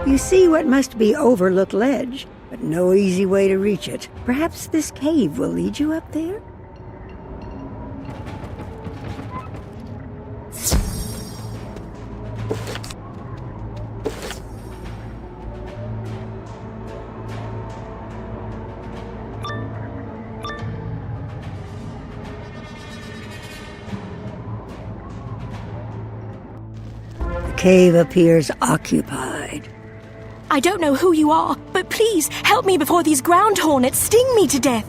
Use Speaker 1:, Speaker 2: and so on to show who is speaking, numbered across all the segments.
Speaker 1: You see what must be overlooked ledge, but no easy way to reach it. Perhaps this cave will lead you up there? The cave appears occupied.
Speaker 2: I don't know who you are, but please help me before these ground hornets sting me to death.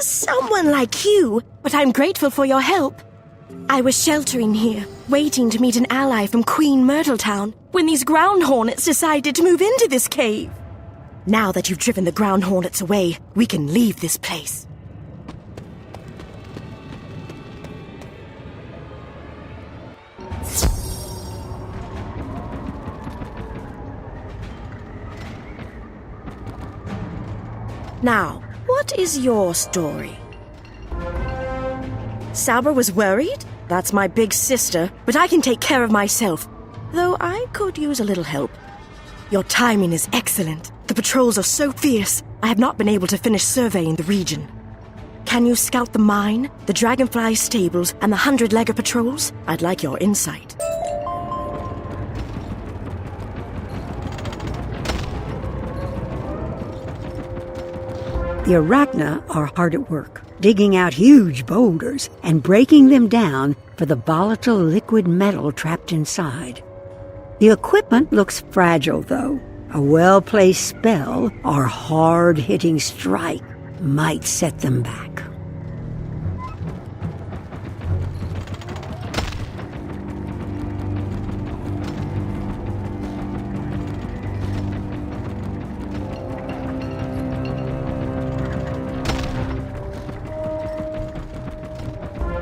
Speaker 2: Someone like you, but I'm grateful for your help. I was sheltering here, waiting to meet an ally from Queen Myrtletown, when these ground hornets decided to move into this cave. Now that you've driven the ground hornets away, we can leave this place. Now, what is your story? Sauber was worried? That's my big sister, but I can take care of myself. Though I could use a little help. Your timing is excellent. The patrols are so fierce, I have not been able to finish surveying the region. Can you scout the mine, the dragonfly stables, and the 100-legger patrols? I'd like your insight.
Speaker 1: The Arachna are hard at work, digging out huge boulders and breaking them down for the volatile liquid metal trapped inside. The equipment looks fragile, though. A well-placed spell or hard-hitting strike might set them back.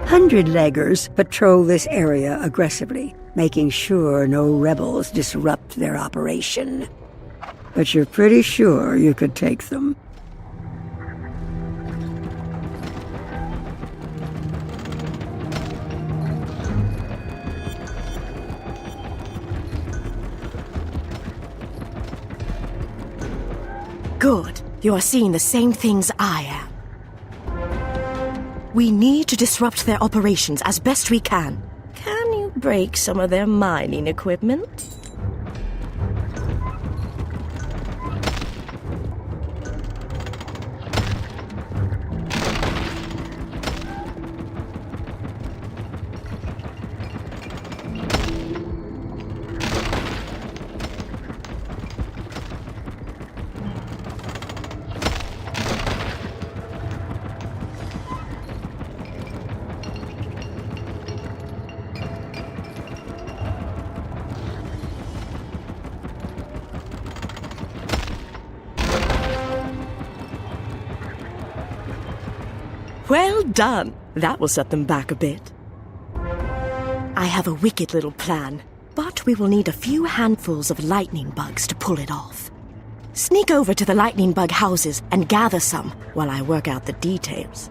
Speaker 1: Hundred-leggers patrol this area aggressively, making sure no rebels disrupt their operation. But you're pretty sure you could take them.
Speaker 2: Good. You are seeing the same things I am. We need to disrupt their operations as best we can. Can you break some of their mining equipment? Well done! That will set them back a bit. I have a wicked little plan, but we will need a few handfuls of lightning bugs to pull it off. Sneak over to the lightning bug houses and gather some while I work out the details.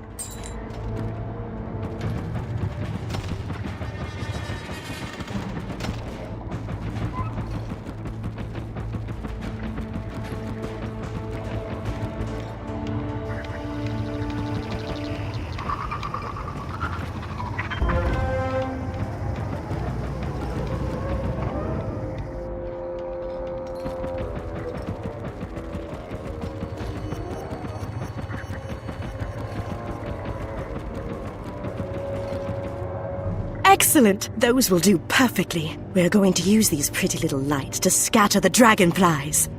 Speaker 2: Excellent! Those will do perfectly. We're going to use these pretty little lights to scatter the dragonflies.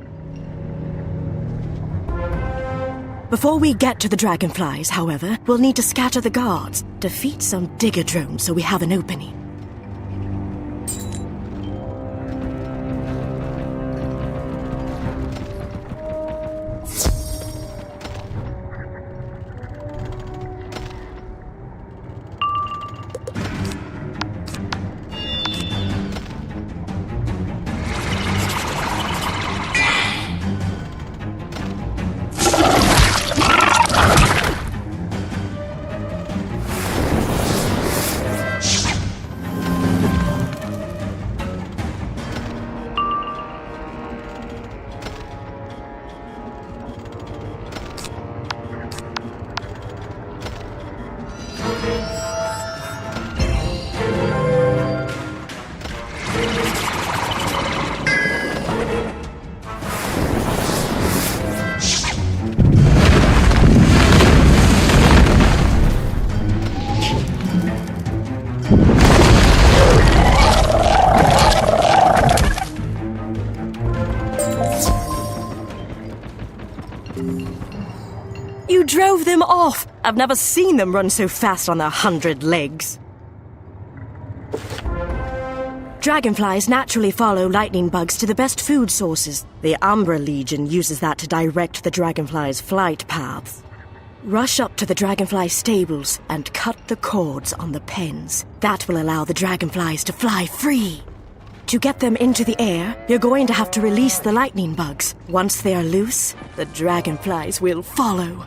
Speaker 2: Before we get to the dragonflies, however, we'll need to scatter the guards, defeat some digger drones so we have an opening. You drove them off! I've never seen them run so fast on their 100 legs. Dragonflies naturally follow lightning bugs to the best food sources. The Umbra Legion uses that to direct the dragonflies' flight paths. Rush up to the dragonfly stables and cut the cords on the pens. That will allow the dragonflies to fly free. To get them into the air, you're going to have to release the lightning bugs. Once they are loose, the dragonflies will follow.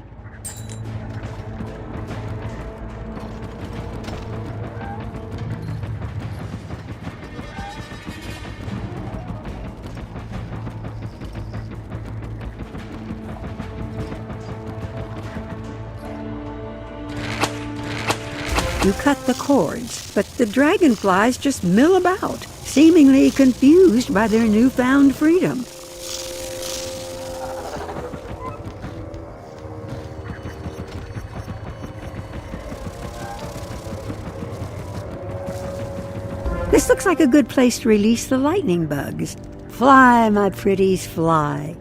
Speaker 1: You cut the cords, but the dragonflies just mill about, seemingly confused by their newfound freedom. This looks like a good place to release the lightning bugs. Fly, my pretties, fly.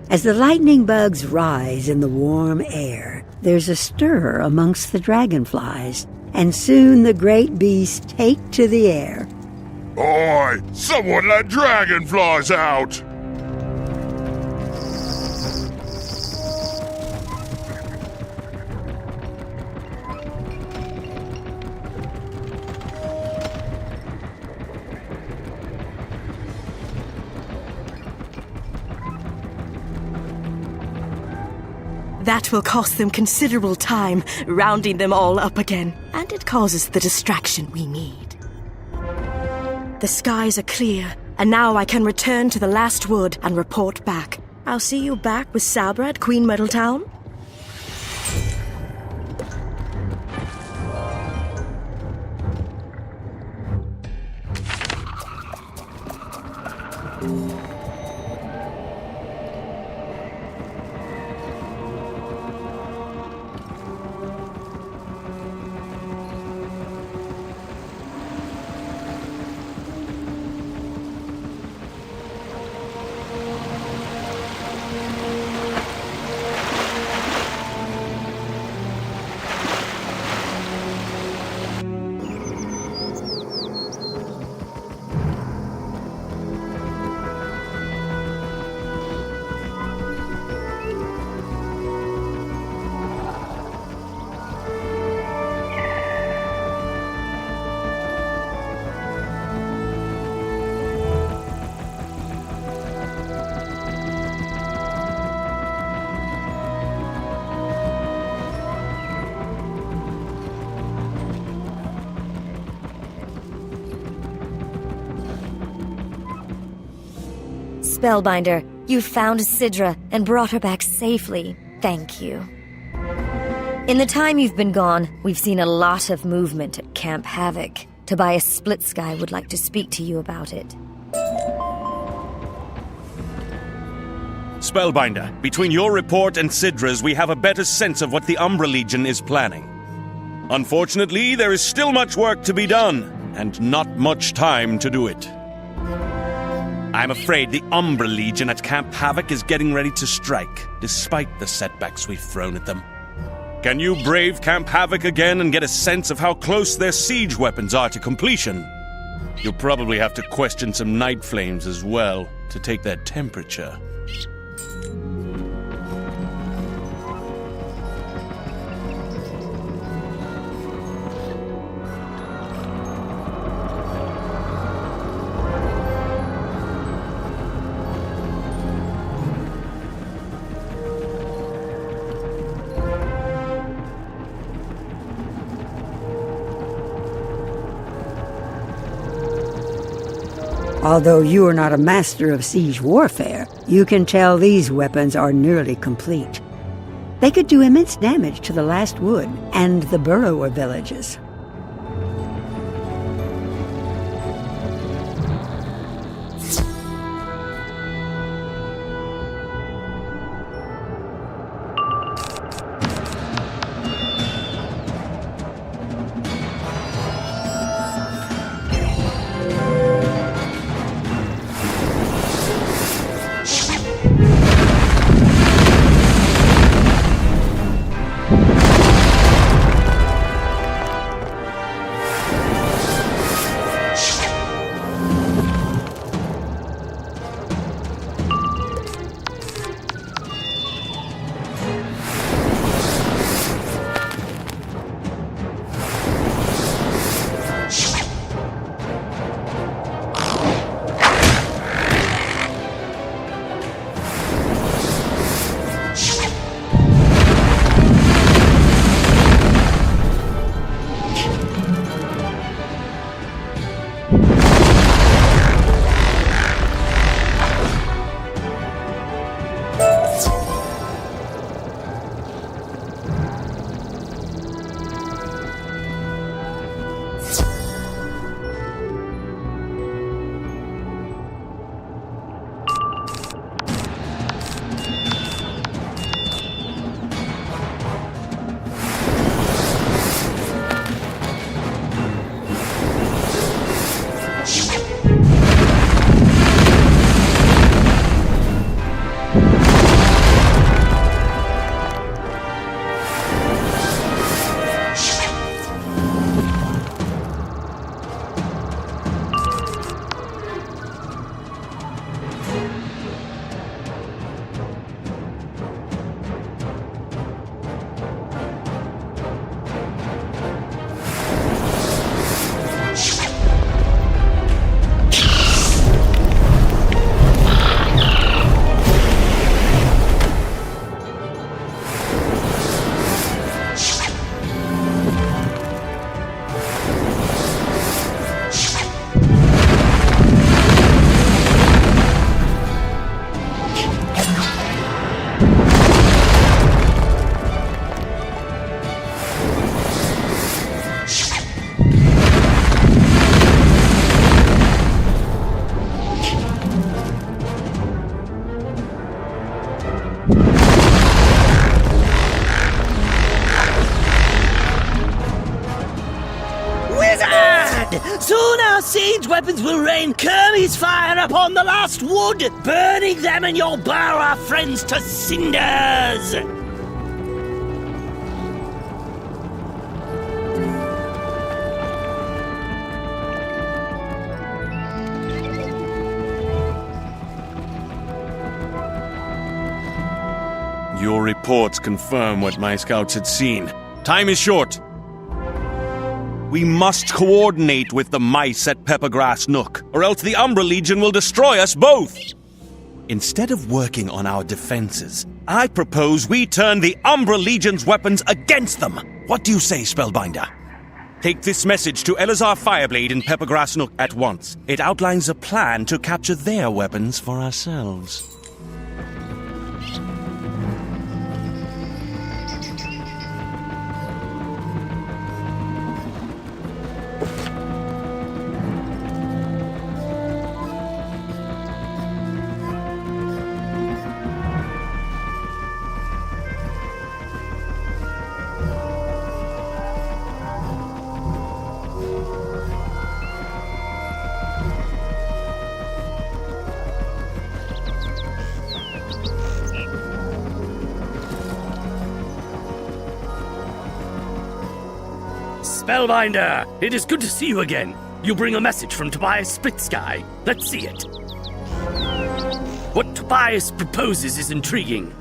Speaker 1: As the lightning bugs rise in the warm air, there's a stir amongst the dragonflies, and soon the great beasts take to the air.
Speaker 3: Oi! Someone let dragonflies out!
Speaker 2: That will cost them considerable time, rounding them all up again, and it causes the distraction we need. The skies are clear, and now I can return to the last wood and report back. I'll see you back with Sabra at Queen Myrtle Town.
Speaker 4: Spellbinder, you found Sidra and brought her back safely. Thank you. In the time you've been gone, we've seen a lot of movement at Camp Havoc. Tobias Splitsky would like to speak to you about it.
Speaker 5: Spellbinder, between your report and Sidra's, we have a better sense of what the Umbra Legion is planning. Unfortunately, there is still much work to be done. and not much time to do it. I'm afraid the Umbra Legion at Camp Havoc is getting ready to strike, despite the setbacks we've thrown at them. Can you brave Camp Havoc again and get a sense of how close their siege weapons are to completion? You'll probably have to question some Night Flames as well, to take their temperature.
Speaker 1: Although you are not a master of siege warfare, you can tell these weapons are nearly complete. They could do immense damage to the last wood and the burrower villages.
Speaker 6: Soon our siege weapons will rain Kermie's fire upon the last wood, burning them and your Bara friends to cinders!
Speaker 5: Your reports confirm what my scouts had seen. Time is short. We must coordinate with the mice at Peppergrass Nook, or else the Umbra Legion will destroy us both. Instead of working on our defenses, I propose we turn the Umbra Legion's weapons against them. What do you say, Spellbinder? Take this message to Elazar Fireblade in Peppergrass Nook at once. It outlines a plan to capture their weapons for ourselves.
Speaker 6: Spellbinder, it is good to see you again. You bring a message from Tobias Splitsky. Let's see it. What Tobias proposes is intriguing.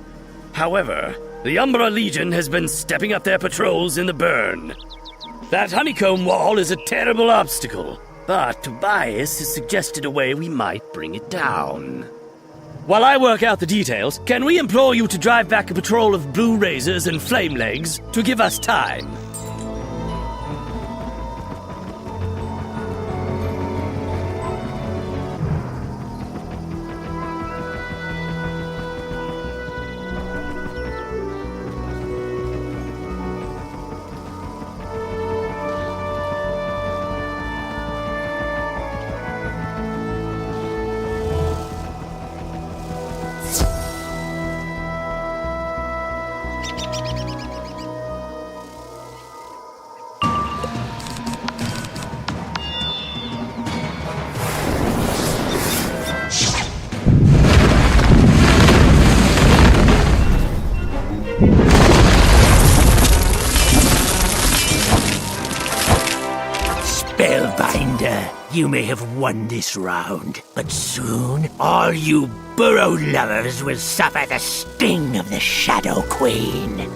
Speaker 6: However, the Umbra Legion has been stepping up their patrols in the burn. That honeycomb wall is a terrible obstacle, but Tobias has suggested a way we might bring it down. While I work out the details, can we implore you to drive back a patrol of Blue Razors and Flame Legs to give us time?
Speaker 7: Spellbinder, you may have won this round, but soon all you burrow lovers will suffer the sting of the Shadow Queen.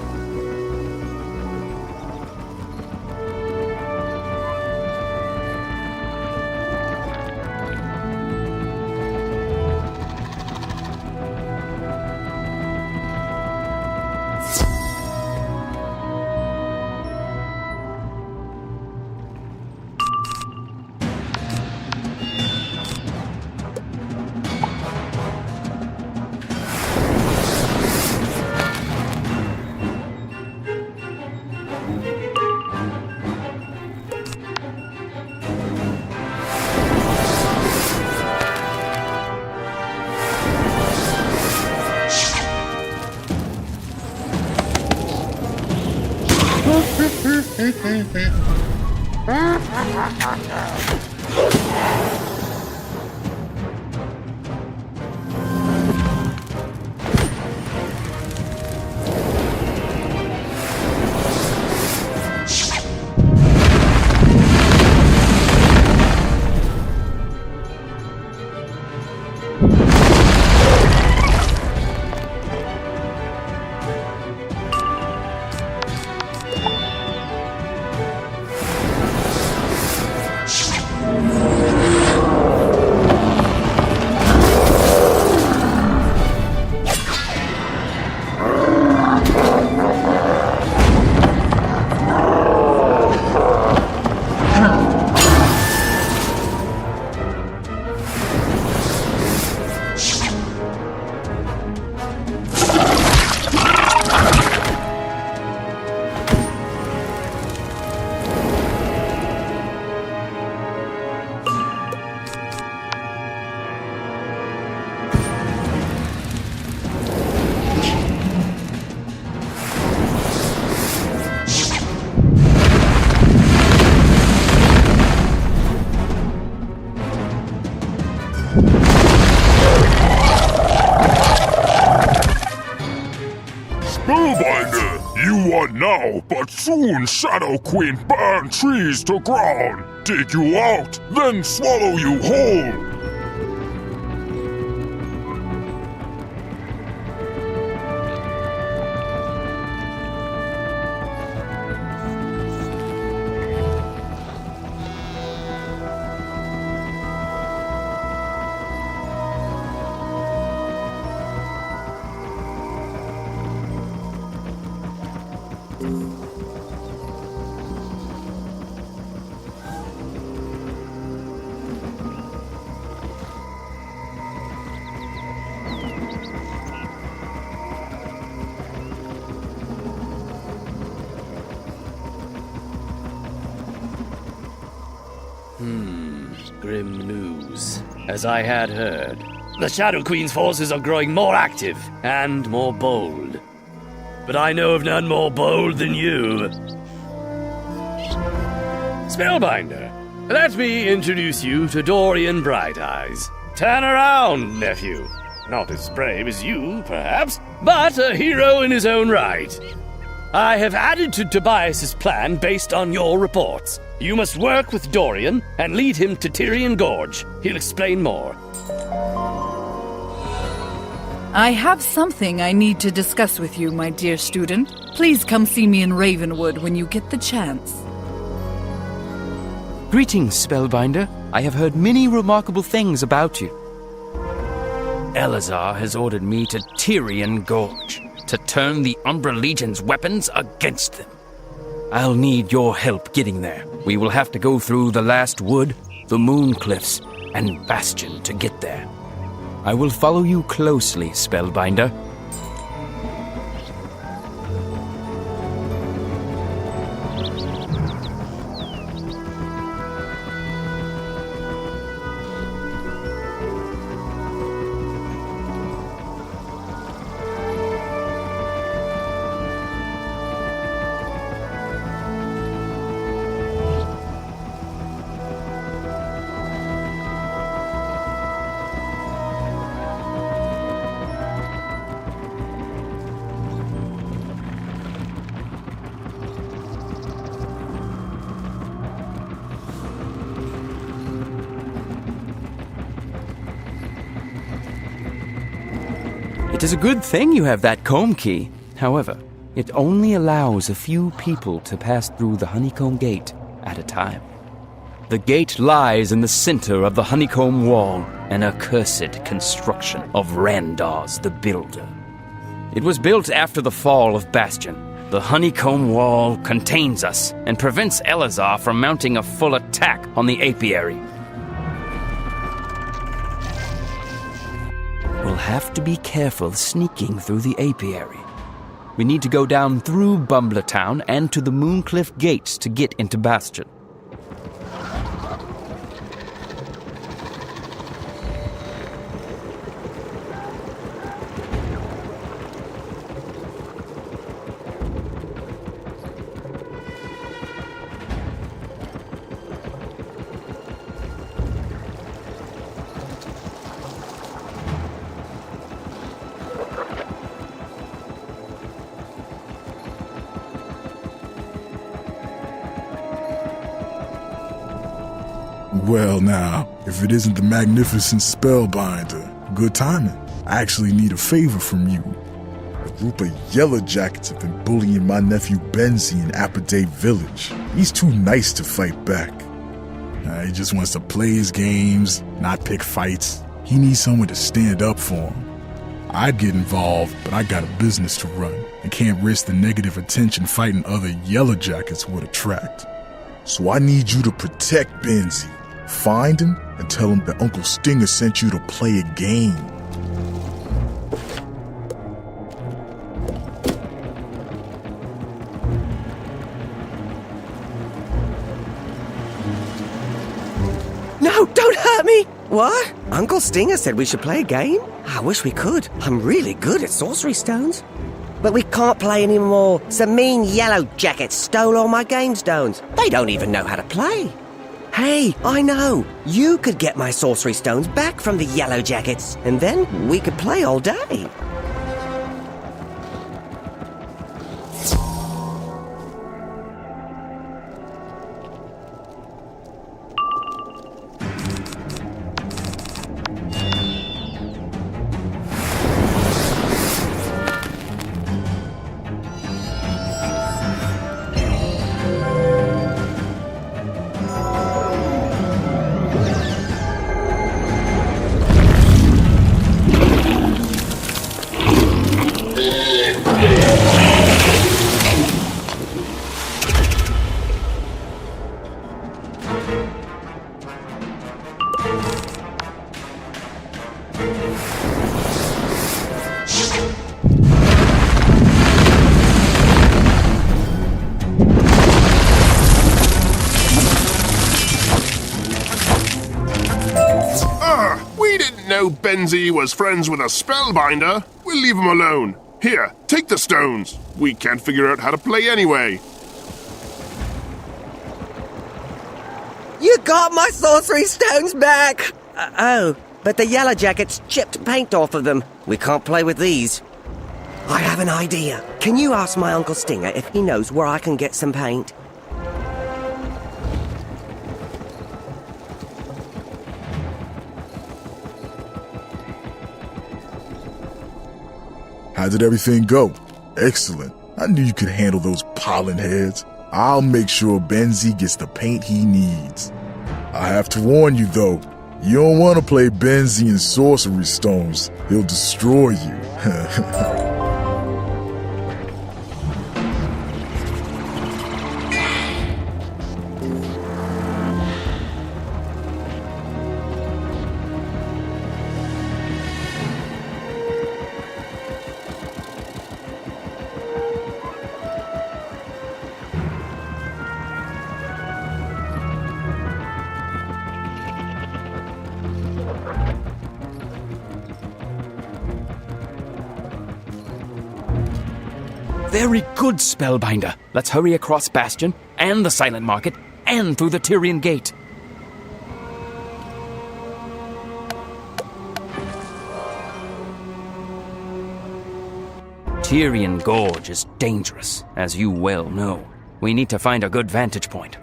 Speaker 3: Spellbinder, you won now, but soon Shadow Queen burn trees to ground, dig you out, then swallow you whole.
Speaker 6: Grim news. As I had heard, the Shadow Queen's forces are growing more active and more bold. But I know of none more bold than you. Spellbinder, let me introduce you to Dorian Bright Eyes. Turn around, nephew. Not as brave as you, perhaps, but a hero in his own right. I have added to Tobias's plan based on your reports. You must work with Dorian and lead him to Tyrian Gorge. He'll explain more.
Speaker 8: I have something I need to discuss with you, my dear student. Please come see me in Ravenwood when you get the chance.
Speaker 9: Greetings, Spellbinder. I have heard many remarkable things about you. Eleazar has ordered me to Tyrian Gorge to turn the Umbra Legion's weapons against them. I'll need your help getting there. We will have to go through the Last Wood, the Moon Cliffs, and Bastion to get there. I will follow you closely, Spellbinder. It is a good thing you have that comb key. However, it only allows a few people to pass through the honeycomb gate at a time. The gate lies in the center of the honeycomb wall, an accursed construction of Randaz the Builder. It was built after the fall of Bastion. The honeycomb wall contains us and prevents Eleazar from mounting a full attack on the apiary. We'll have to be careful sneaking through the apiary. We need to go down through Bumbler Town and to the Mooncliff Gates to get into Bastion.
Speaker 3: Well now, if it isn't the magnificent Spellbinder, good timing. I actually need a favor from you. A group of yellow jackets have been bullying my nephew Benzie in Apodate Village. He's too nice to fight back. He just wants to play his games, not pick fights. He needs someone to stand up for him. I'd get involved, but I got a business to run and can't risk the negative attention fighting other yellow jackets would attract. So I need you to protect Benzie. Find him and tell him that Uncle Stinger sent you to play a game.
Speaker 10: No, don't hurt me! What? Uncle Stinger said we should play a game? I wish we could. I'm really good at sorcery stones. But we can't play anymore. Some mean yellow jackets stole all my game stones. They don't even know how to play. Hey, I know. You could get my sorcery stones back from the yellow jackets, and then we could play all day.
Speaker 11: Benzie was friends with a spellbinder. We'll leave him alone. Here, take the stones. We can't figure out how to play anyway.
Speaker 10: You got my sorcery stones back! Oh, but the yellow jackets chipped paint off of them. We can't play with these. I have an idea. Can you ask my Uncle Stinger if he knows where I can get some paint?
Speaker 3: How did everything go? Excellent. I knew you could handle those pollen heads. I'll make sure Benzie gets the paint he needs. I have to warn you though, you don't want to play Benzie and Sorcery Stones. He'll destroy you.
Speaker 9: Very good, Spellbinder. Let's hurry across Bastion, and the Silent Market, and through the Tyrian Gate. Tyrian Gorge is dangerous, as you well know. We need to find a good vantage point.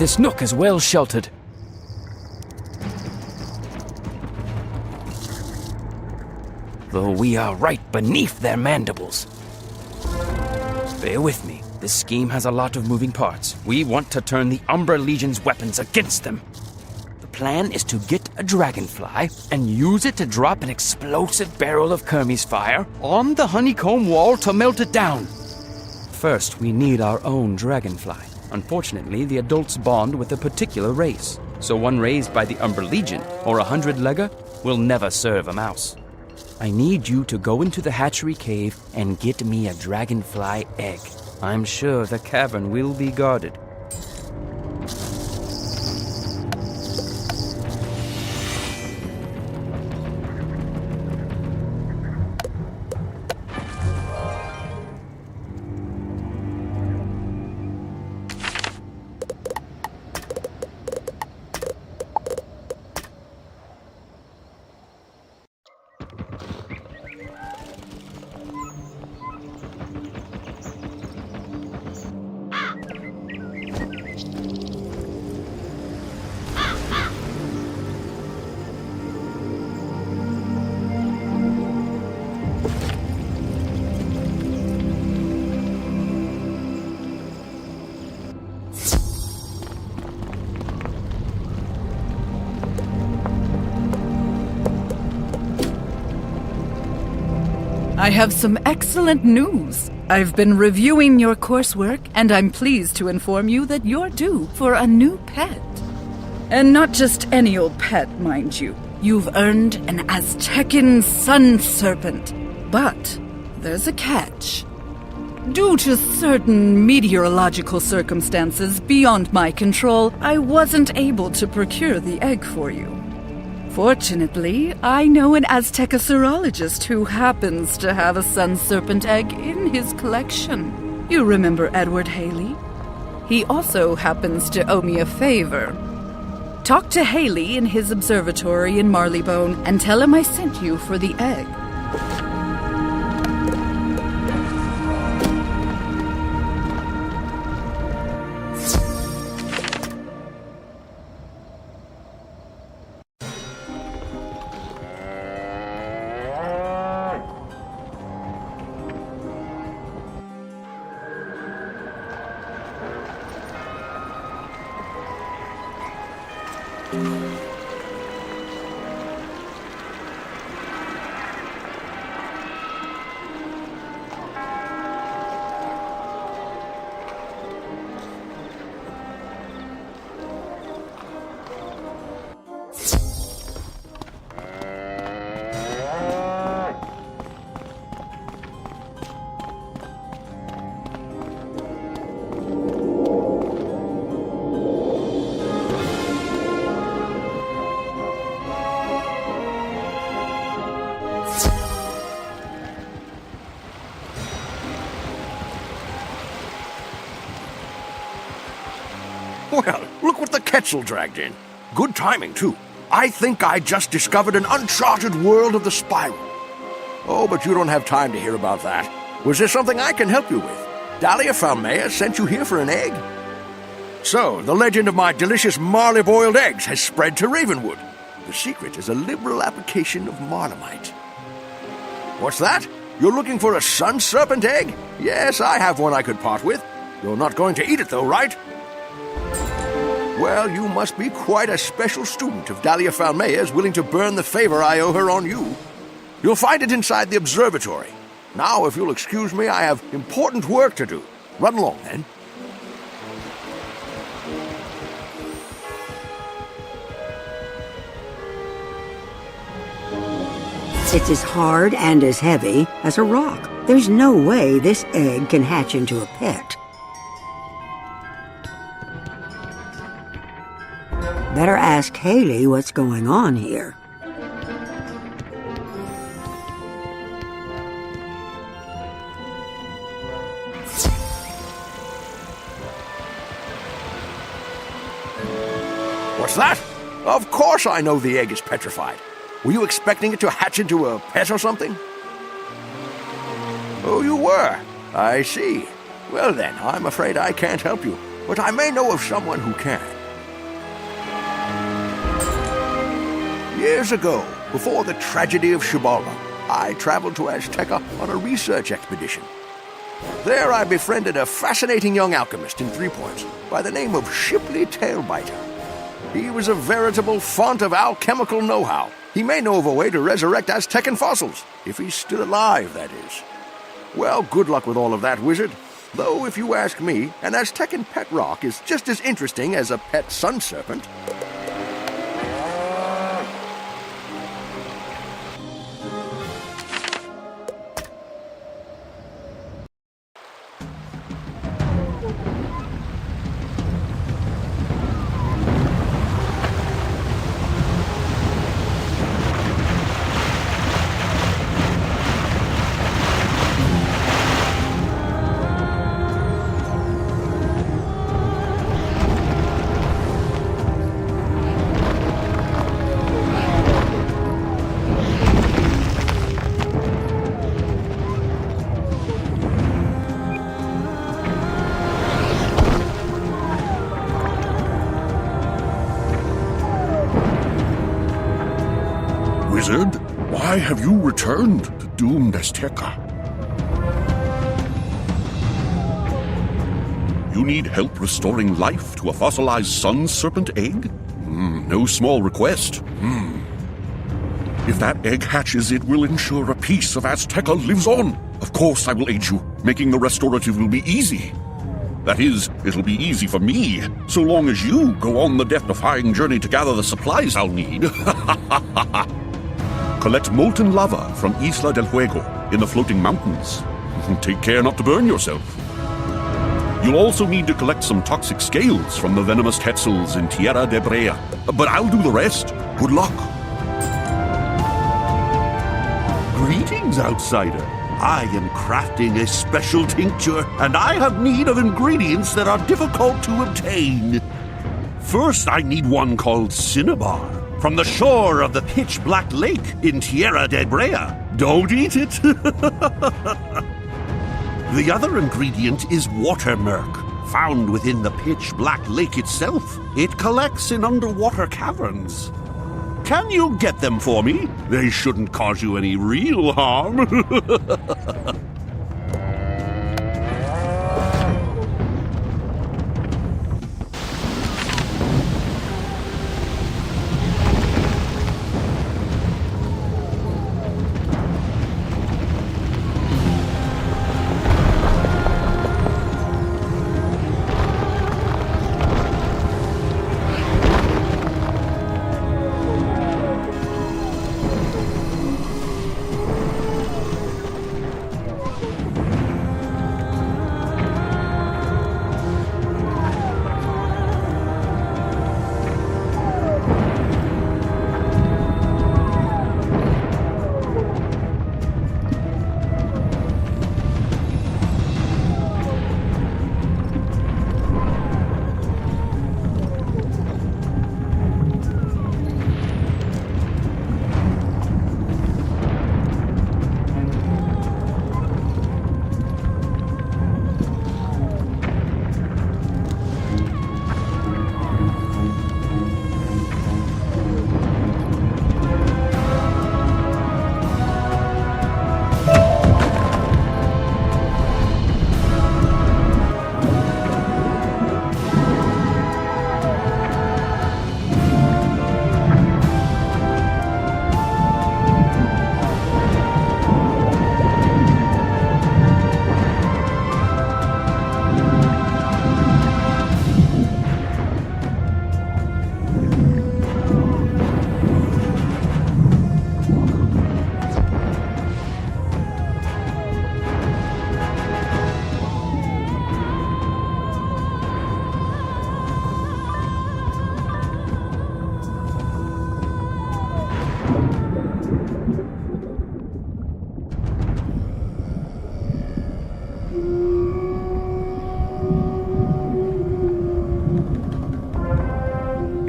Speaker 9: This nook is well sheltered. Though we are right beneath their mandibles. Bear with me. This scheme has a lot of moving parts. We want to turn the Umbra Legion's weapons against them. The plan is to get a dragonfly and use it to drop an explosive barrel of Kermes fire on the honeycomb wall to melt it down. First, we need our own dragonfly. Unfortunately, the adults bond with a particular race, so one raised by the Umbra Legion or 100-legger will never serve a mouse. I need you to go into the hatchery cave and get me a dragonfly egg. I'm sure the cavern will be guarded.
Speaker 8: I have some excellent news. I've been reviewing your coursework, and I'm pleased to inform you that you're due for a new pet. And not just any old pet, mind you. You've earned an Aztecan sun serpent. But there's a catch. Due to certain meteorological circumstances beyond my control, I wasn't able to procure the egg for you. Fortunately, I know an Aztecosaurologist who happens to have a sun serpent egg in his collection. You remember Edward Haley? He also happens to owe me a favor. Talk to Haley in his observatory in Marleybone and tell him I sent you for the egg.
Speaker 12: Well, look what the Quetzal dragged in. Good timing, too. I think I just discovered an uncharted world of the spiral. Oh, but you don't have time to hear about that. Was there something I can help you with? Dahlia Falmea sent you here for an egg? So, the legend of my delicious marley-boiled eggs has spread to Ravenwood. The secret is a liberal application of marlamite. What's that? You're looking for a sun serpent egg? Yes, I have one I could part with. You're not going to eat it, though, right? Well, you must be quite a special student if Dahlia Falmea is willing to burn the favor I owe her on you. You'll find it inside the observatory. Now, if you'll excuse me, I have important work to do. Run along, then.
Speaker 1: It's as hard and as heavy as a rock. There's no way this egg can hatch into a pet. Better ask Haley what's going on here.
Speaker 12: What's that? Of course I know the egg is petrified. Were you expecting it to hatch into a pet or something? Oh, you were? I see. Well then, I'm afraid I can't help you, but I may know of someone who can. Years ago, before the tragedy of Xibalba, I traveled to Azteca on a research expedition. There I befriended a fascinating young alchemist in 3 Points by the name of Shipley Tailbiter. He was a veritable font of alchemical know-how. He may know of a way to resurrect Aztecan fossils, if he's still alive, that is. Well, good luck with all of that, wizard. Though, if you ask me, an Aztecan pet rock is just as interesting as a pet sun serpent.
Speaker 11: Wizard, why have you returned to doomed Azteca? You need help restoring life to a fossilized sun serpent egg? No small request. If that egg hatches, it will ensure a piece of Azteca lives on. Of course I will aid you. Making the restorative will be easy. That is, it'll be easy for me, so long as you go on the death-defying journey to gather the supplies I'll need. Collect molten lava from Isla del Fuego in the floating mountains. Take care not to burn yourself. You'll also need to collect some toxic scales from the venomous Quetzals in Tierra de Brea. But I'll do the rest. Good luck. Greetings, outsider. I am crafting a special tincture, and I have need of ingredients that are difficult to obtain. First, I need one called cinnabar, from the shore of the pitch-black lake in Tierra de Brea. Don't eat it! The other ingredient is water murk, found within the pitch-black lake itself. It collects in underwater caverns. Can you get them for me? They shouldn't cause you any real harm.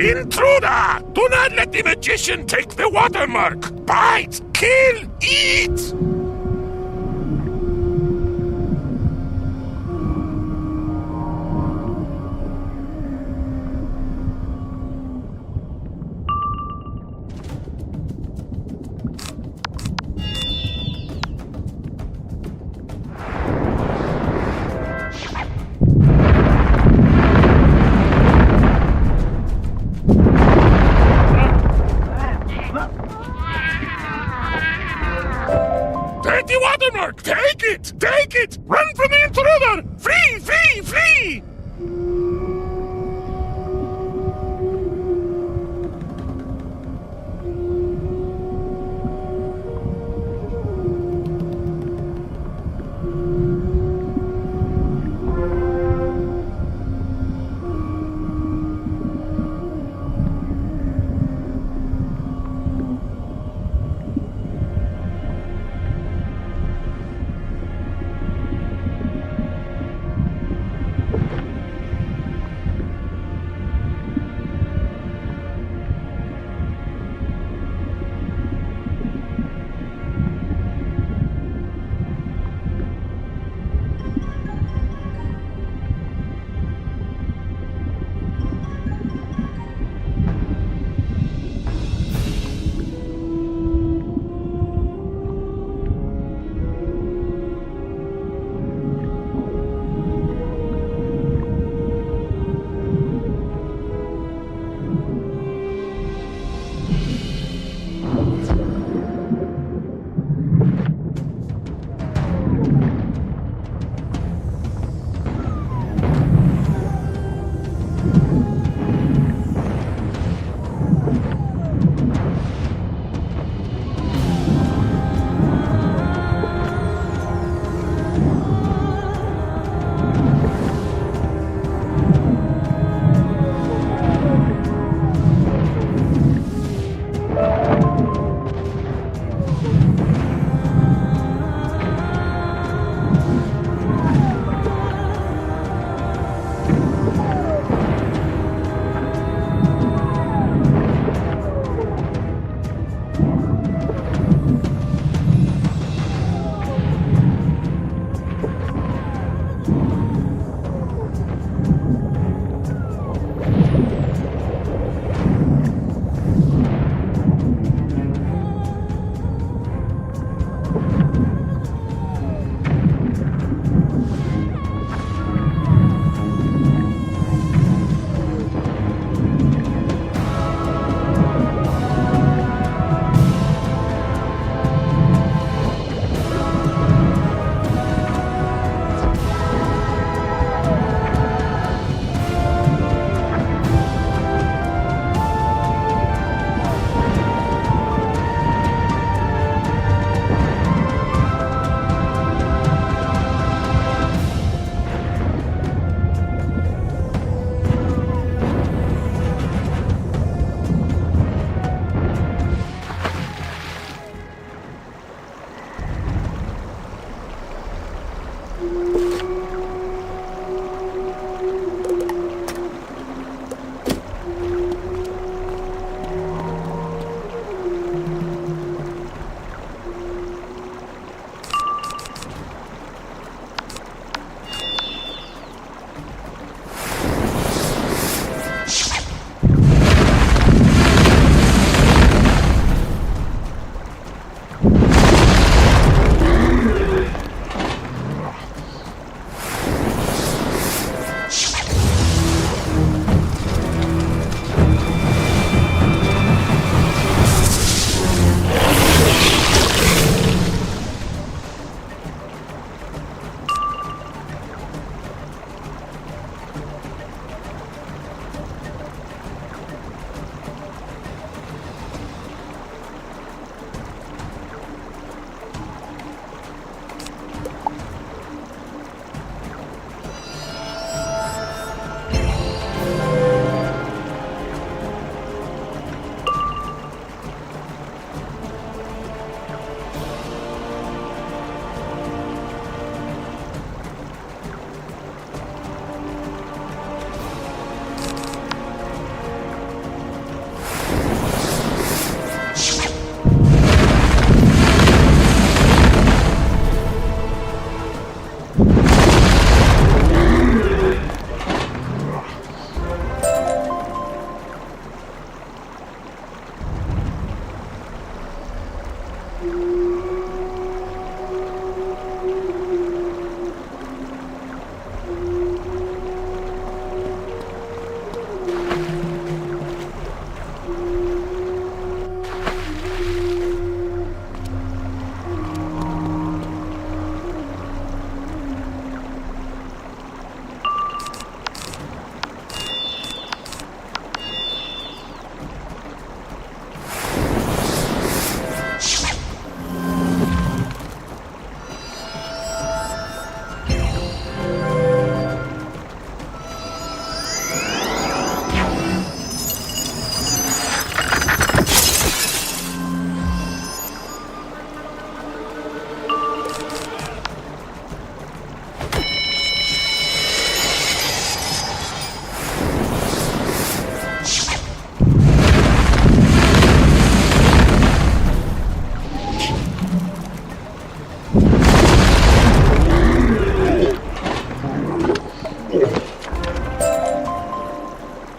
Speaker 11: Intruder! Do not let the magician take the watermark! Bite! Kill! Eat! Take the watermark! Take it! Take it! Run from the intruder! Flee! Flee! Flee!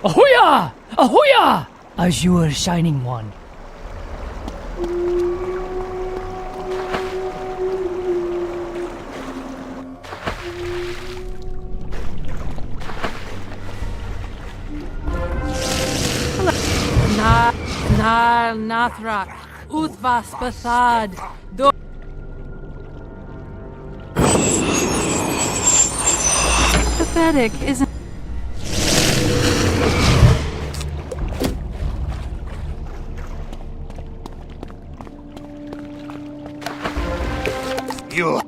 Speaker 13: Ahoya! Ahoya! Azure Shining One.
Speaker 8: Nathrak, Uthvas Bathad, Pathetic, isn't
Speaker 12: You.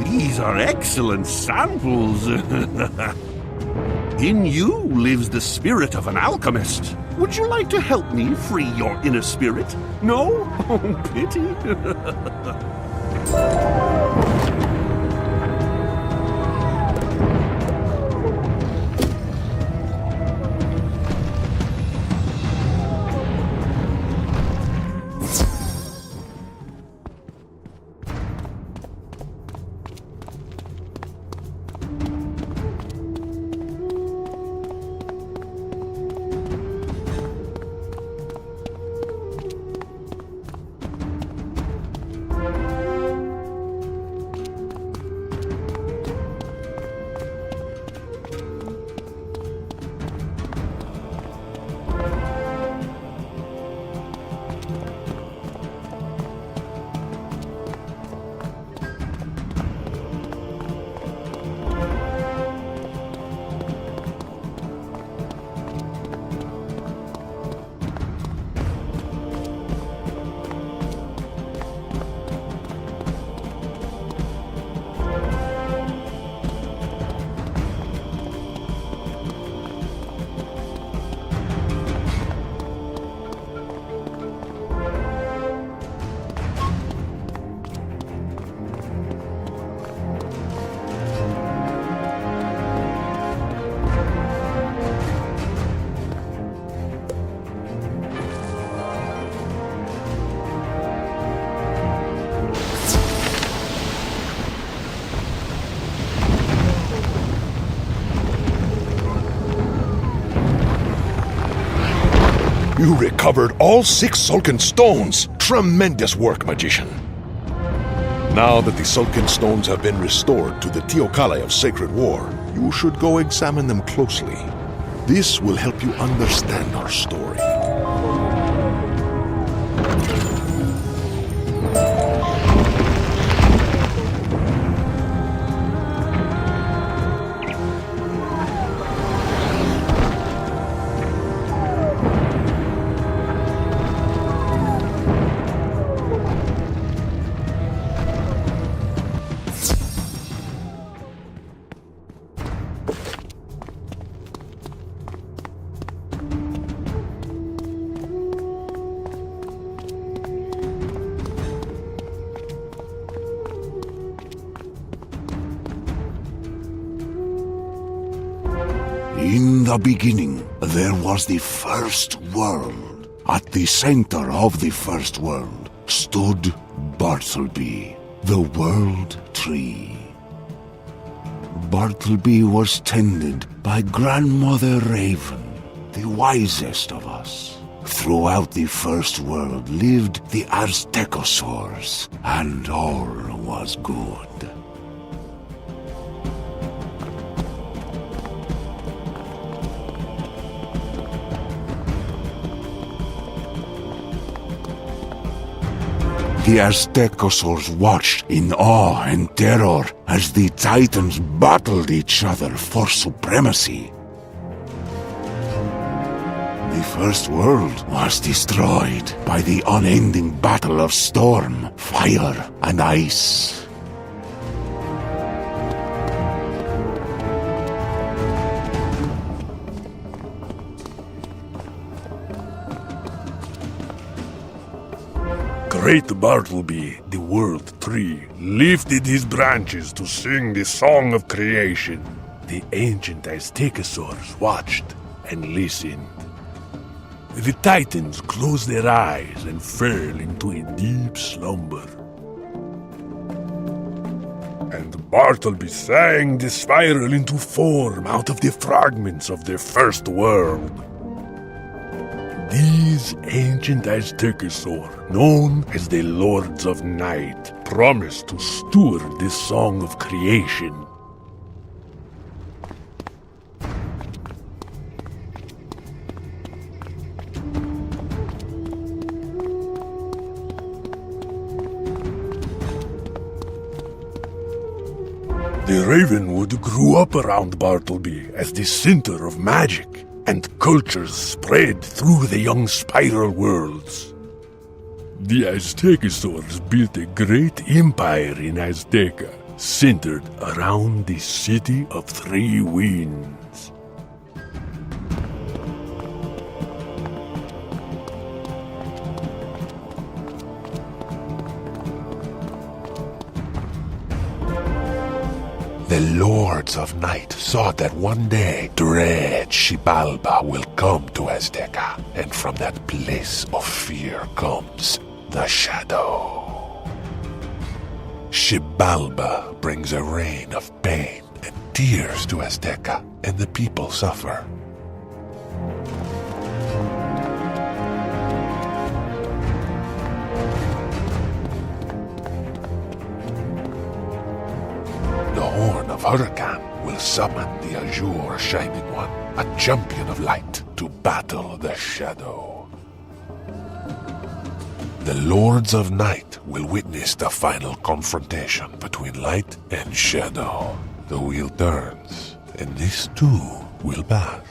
Speaker 11: These are excellent samples. In you lives the spirit of an alchemist. Would you like to help me free your inner spirit? No? Oh, pity.
Speaker 12: You recovered all 6 Sulcan Stones! Tremendous work, Magician! Now that the Sulcan Stones have been restored to the Teocalli of Sacred War, you should go examine them closely. This will help you understand our story.
Speaker 11: In the beginning, there was the first world. At the center of the first world stood Bartleby, the World Tree. Bartleby was tended by Grandmother Raven, the wisest of us. Throughout the first world lived the Aztecosaurs, and all was good. The Aztecosaurs watched in awe and terror as the Titans battled each other for supremacy. The first world was destroyed by the unending battle of storm, fire, and ice.
Speaker 14: Great Bartleby, the World Tree, lifted his branches to sing the song of creation. The ancient Aztecosaurs watched and listened. The Titans closed their eyes and fell into a deep slumber. and Bartleby sang the spiral into form out of the fragments of the first world. These ancient Aztecosaurs, known as the Lords of Night, promised to steward this song of creation. The Ravenwood grew up around Bartleby as the center of magic, and cultures spread through the young spiral worlds. The Aztecosaurs built a great empire in Azteca, centered around the City of Three Winds. The Lords of Night saw that one day dread Xibalba will come to Azteca, and from that place of fear comes the Shadow. Xibalba brings a reign of pain and tears to Azteca, and the people suffer. The Horn of Huracan will summon the Azure Shining One, a champion of light, to battle the Shadow. The Lords of Night will witness the final confrontation between light and shadow. The wheel turns, and this too will pass.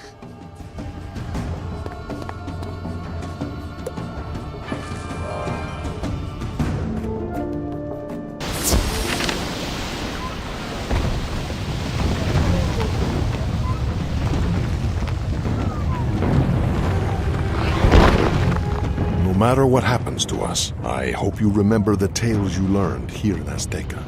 Speaker 12: No matter what happens to us, I hope you remember the tales you learned here in Azteca.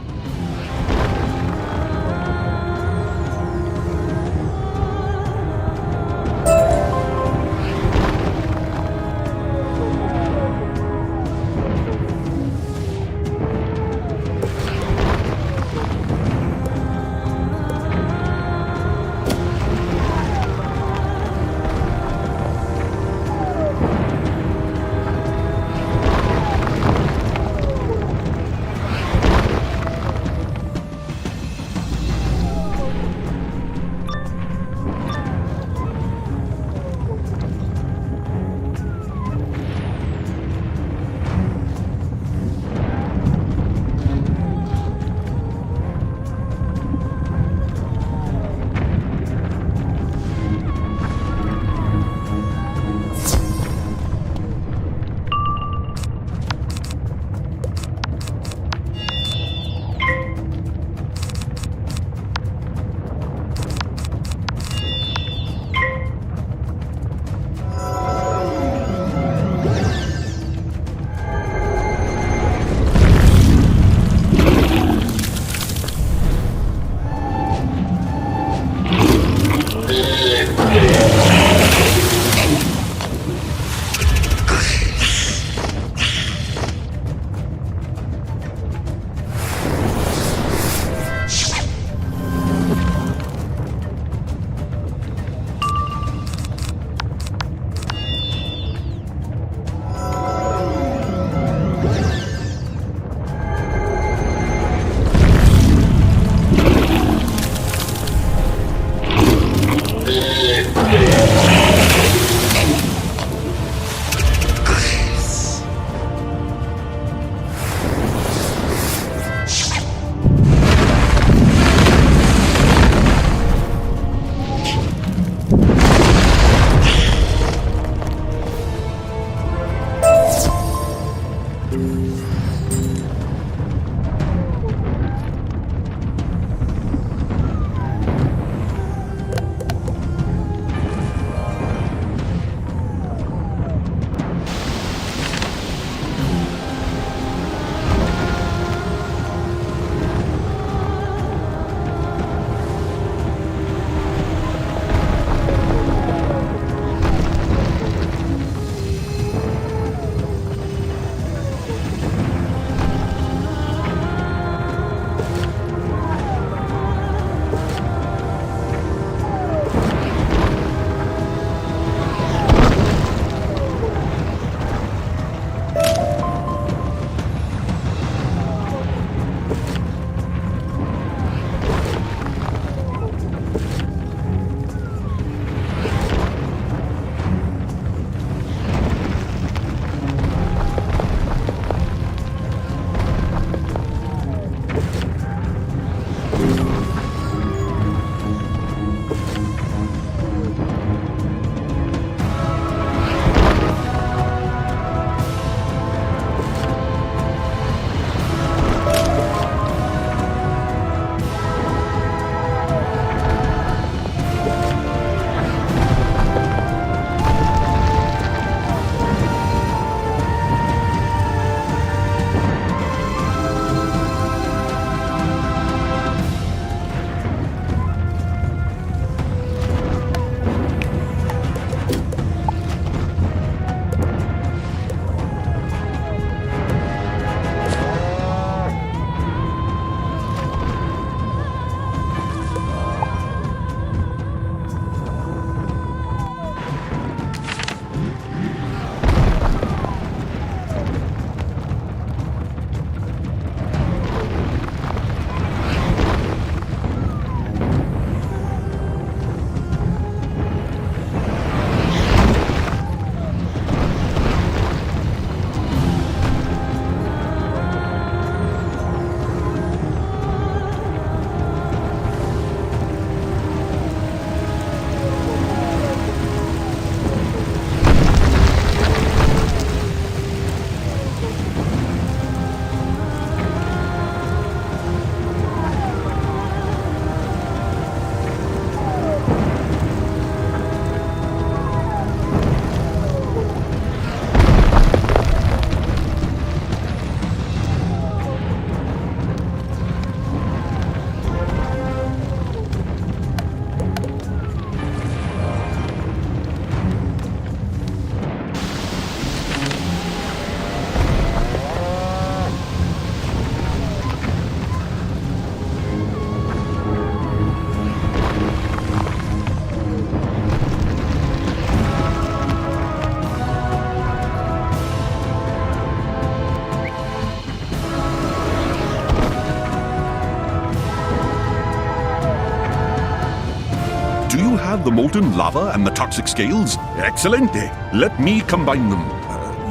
Speaker 11: you have the molten lava and the toxic scales? Excellent. Let me combine them.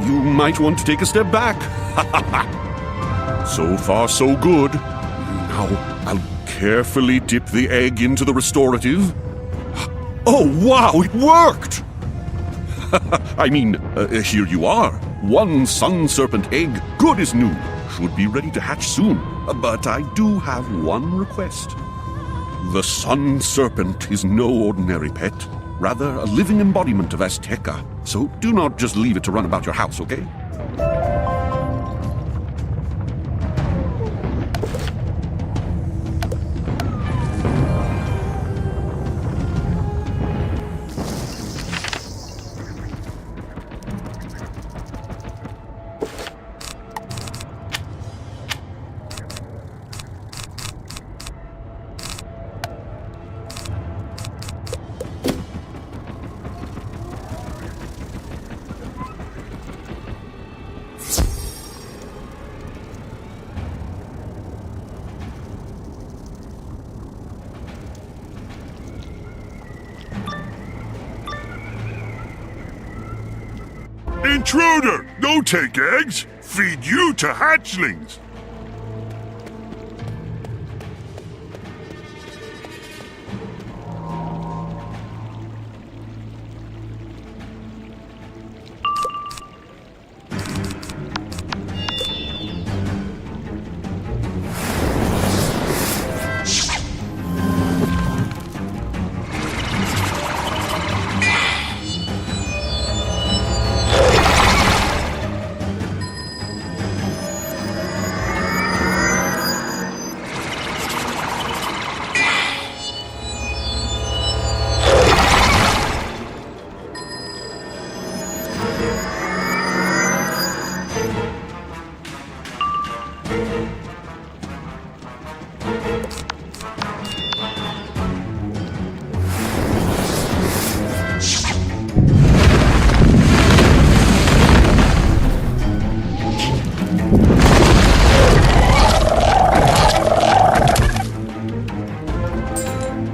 Speaker 11: You might want to take a step back. So far, so good. Now, I'll carefully dip the egg into the restorative. Oh, wow, it worked! I mean, here you are. One sun serpent egg, good as new. Should be ready to hatch soon. But I do have one request. The sun serpent is no ordinary pet. Rather, a living embodiment of Azteca. So do not just leave it to run about your house, okay?
Speaker 14: Intruder! Don't take eggs! Feed you to hatchlings!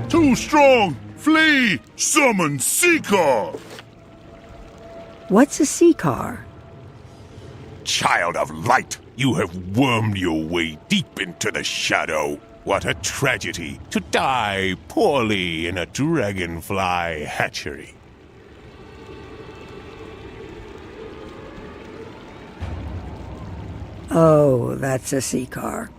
Speaker 14: Too strong! Flee! Summon Seeker!
Speaker 1: What's a sea car?
Speaker 14: Child of light, you have wormed your way deep into the shadow. What a tragedy to die poorly in a dragonfly hatchery.
Speaker 1: Oh, that's a sea car.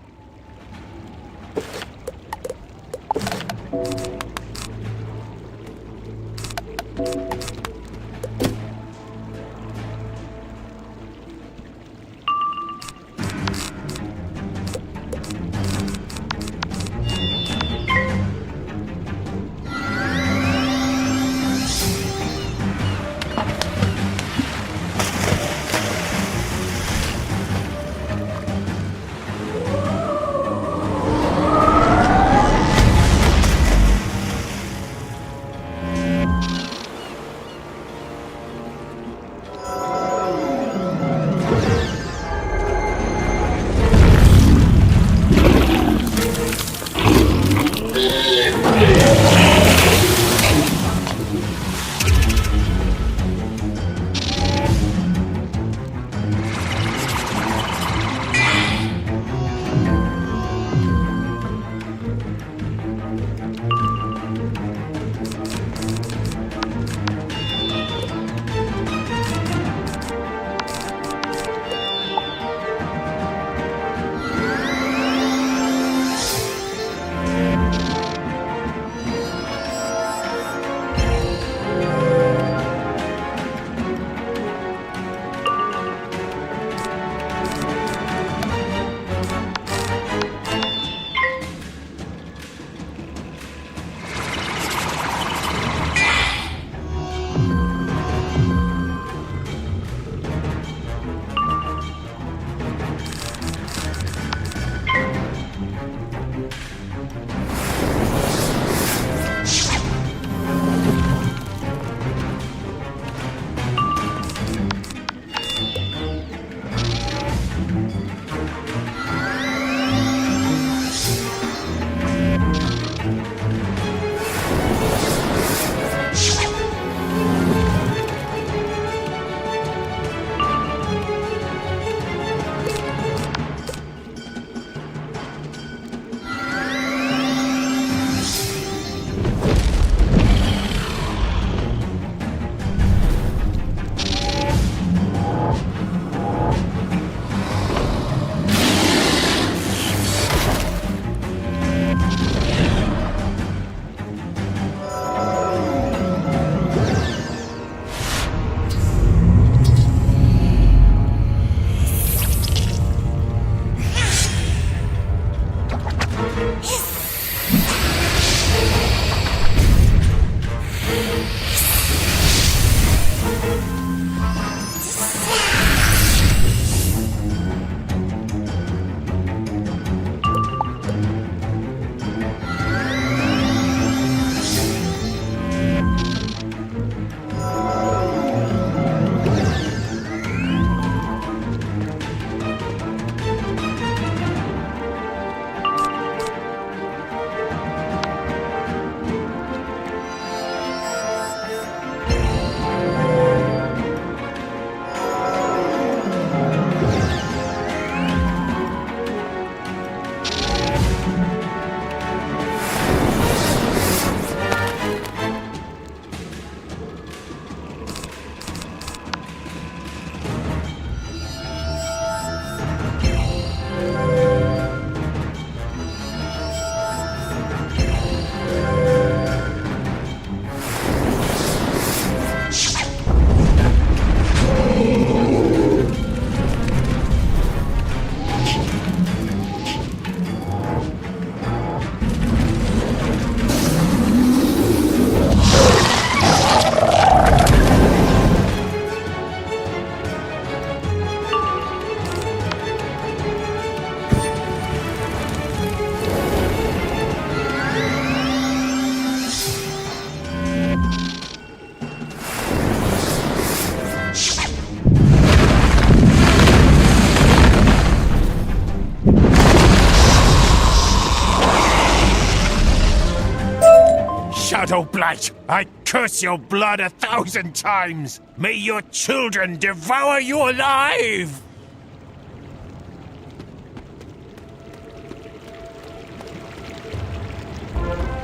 Speaker 14: Shadow Blight! I curse your blood 1,000 times! May your children devour you alive!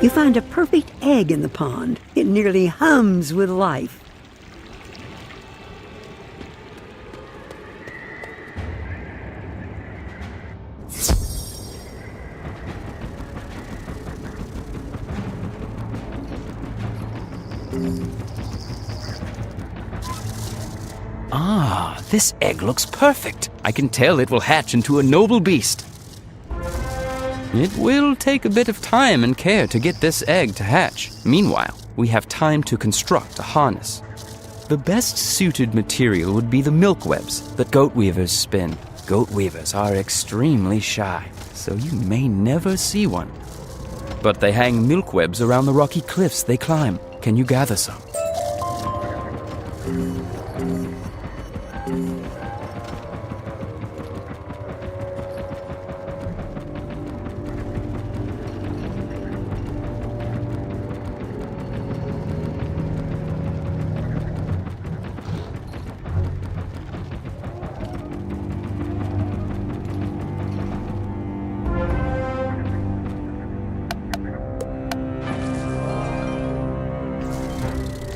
Speaker 1: You find a perfect egg in the pond. It nearly hums with life.
Speaker 9: Ah, this egg looks perfect. I can tell it will hatch into a noble beast. It will take a bit of time and care to get this egg to hatch. Meanwhile, we have time to construct a harness. The best suited material would be the milk webs that goat weavers spin. Goat weavers are extremely shy, so you may never see one. But they hang milk webs around the rocky cliffs they climb. Can you gather some?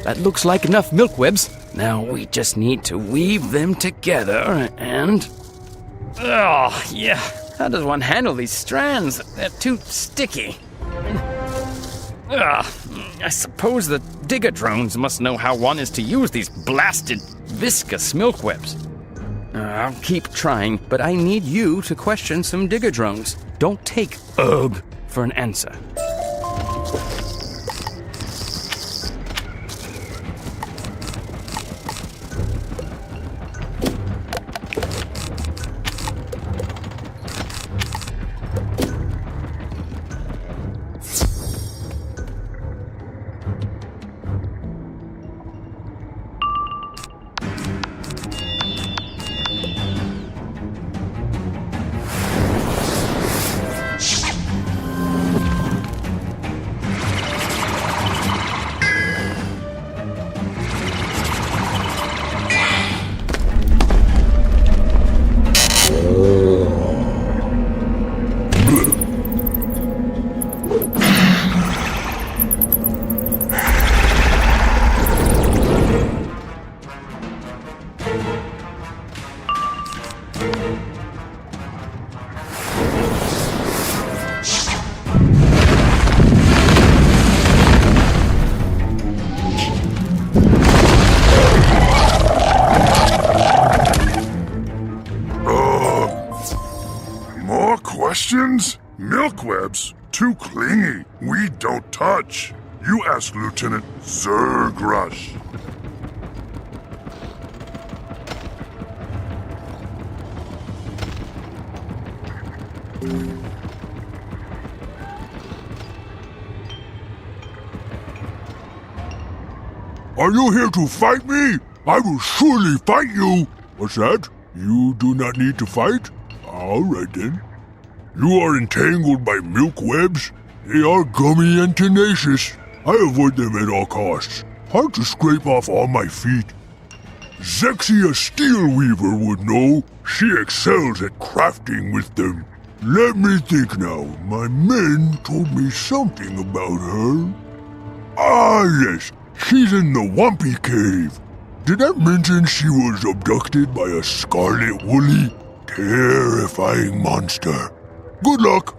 Speaker 9: That looks like enough milk webs. Now we just need to weave them together and... Oh, yeah. How does one handle these strands? They're too sticky. I suppose the digger drones must know how one is to use these blasted, viscous milk webs. I'll keep trying, but I need you to question some digger drones. Don't take ugh for an answer.
Speaker 3: Questions? Milk webs? Too clingy. We don't touch. You ask Lieutenant Zergrush. Are you here to fight me? I will surely fight you. What's that? You do not need to fight? All right then. You are entangled by milk webs? They are gummy and tenacious. I avoid them at all costs. Hard to scrape off all my feet. Zexia Steelweaver would know. She excels at crafting with them. Let me think now. My men told me something about her. Ah, yes. She's in the Wumpy Cave. Did I mention she was abducted by a scarlet woolly, terrifying monster? Good luck.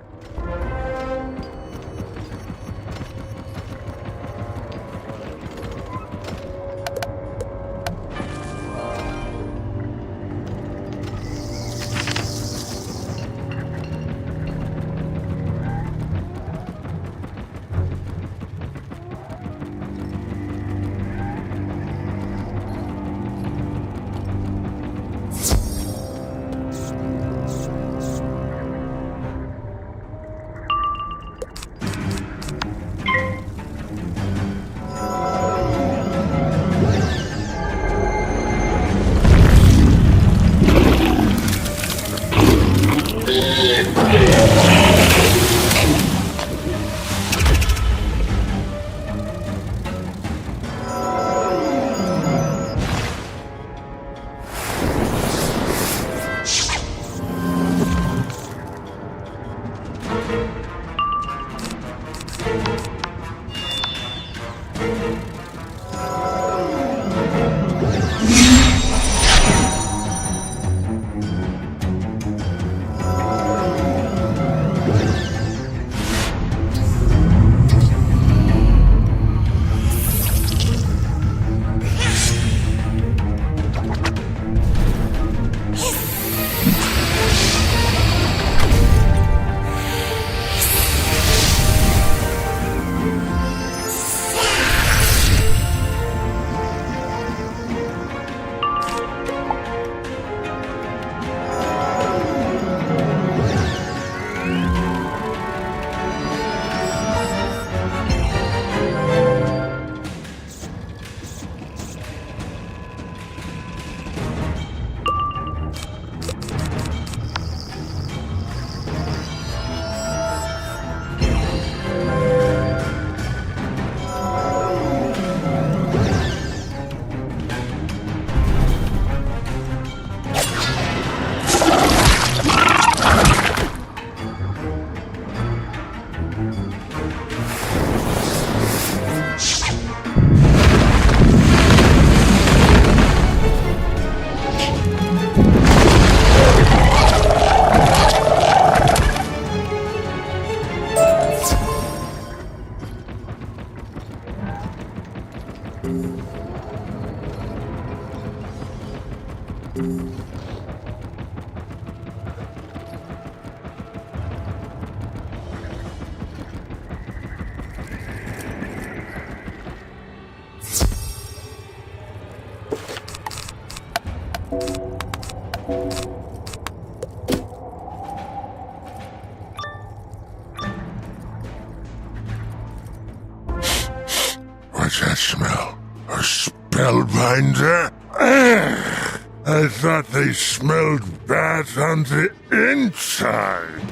Speaker 14: What's that smell? A spellbinder? Ugh, I thought they smelled bad on the inside.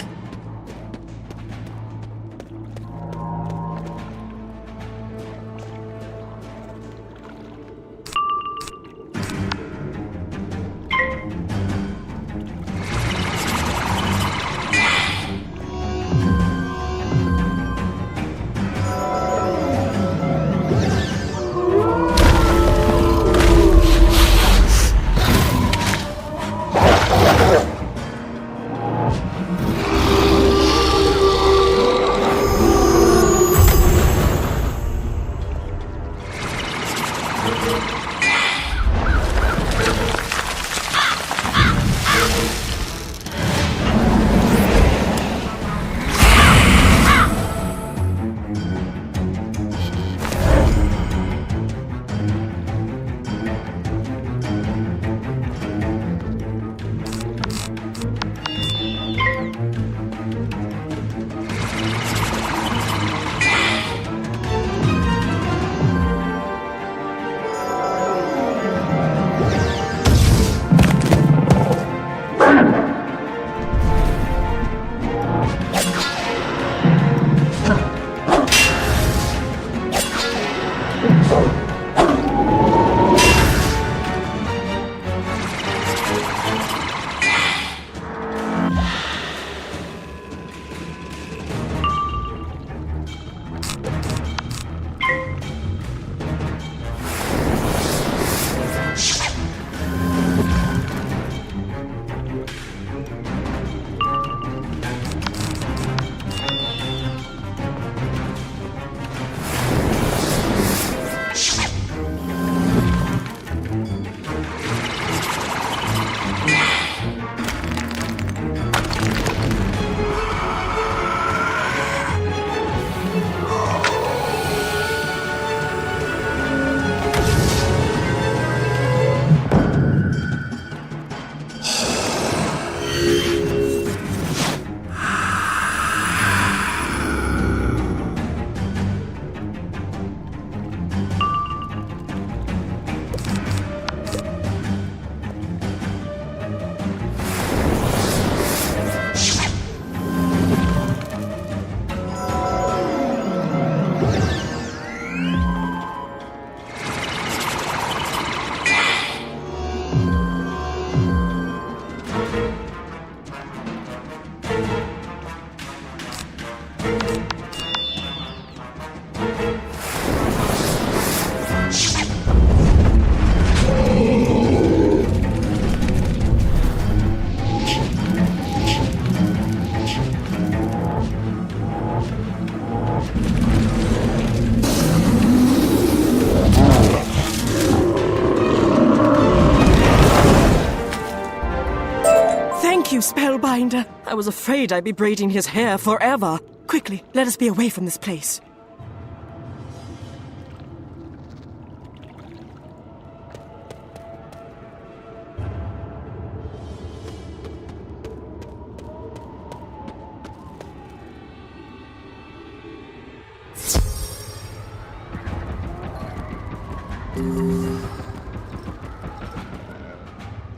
Speaker 2: You spellbinder! I was afraid I'd be braiding his hair forever. Quickly, let us be away from this place.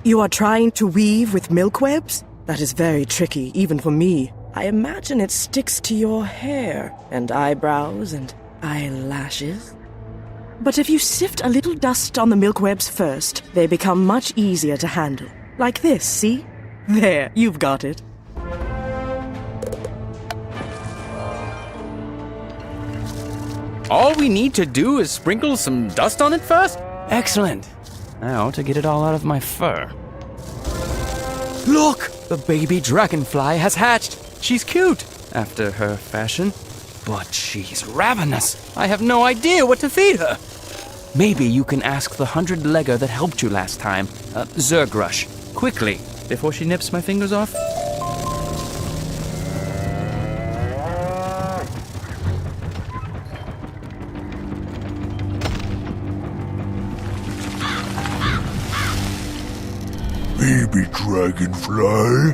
Speaker 2: You are trying to weave with milk webs? That is very tricky, even for me. I imagine it sticks to your hair, and eyebrows, and eyelashes. But if you sift a little dust on the milk webs first, they become much easier to handle. Like this, see? There, you've got it.
Speaker 9: All we need to do is sprinkle some dust on it first? Excellent. Now to get it all out of my fur. Look! The baby dragonfly has hatched. She's cute, after her fashion. But she's ravenous. I have no idea what to feed her. Maybe you can ask the 100-legger that helped you last time, Zergrush, quickly, before she nips my fingers off.
Speaker 14: Baby dragonfly,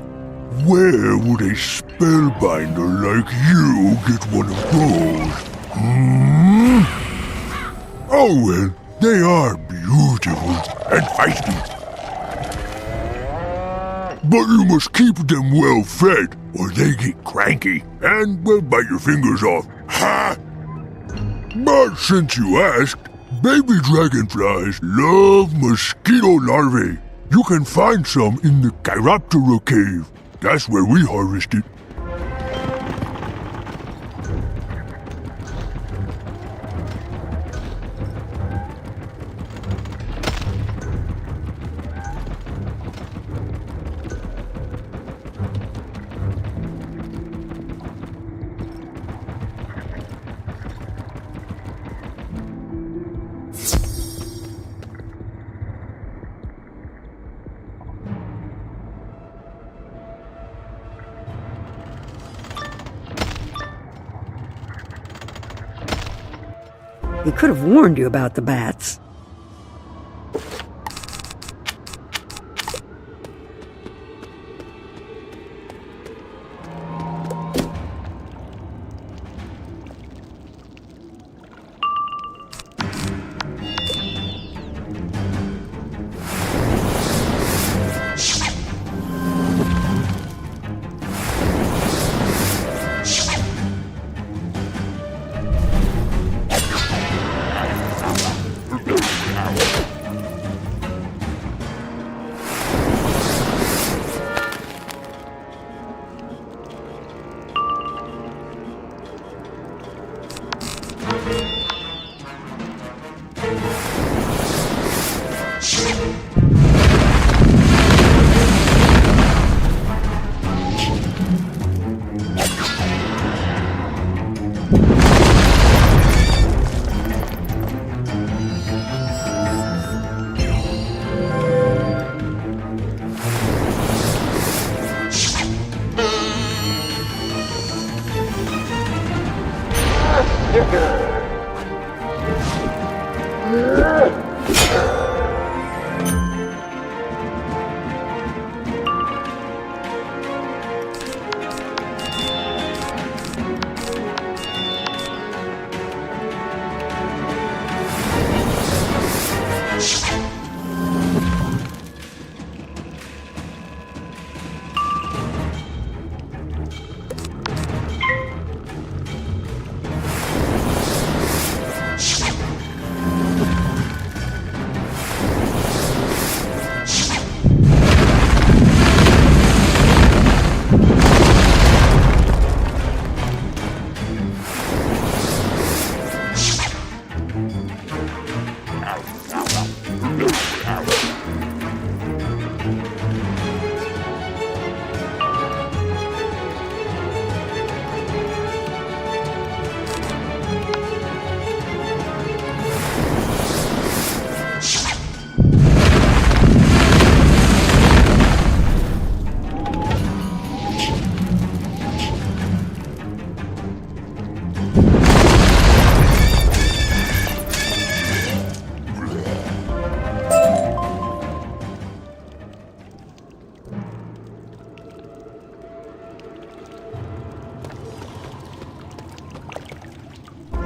Speaker 14: where would a spellbinder like you get one of those? Oh well, they are beautiful and feisty. But you must keep them well fed, or they get cranky and will bite your fingers off. Ha! But since you asked, baby dragonflies love mosquito larvae. You can find some in the Chiroptera cave. That's where we harvest it.
Speaker 1: He could have warned you about the bats.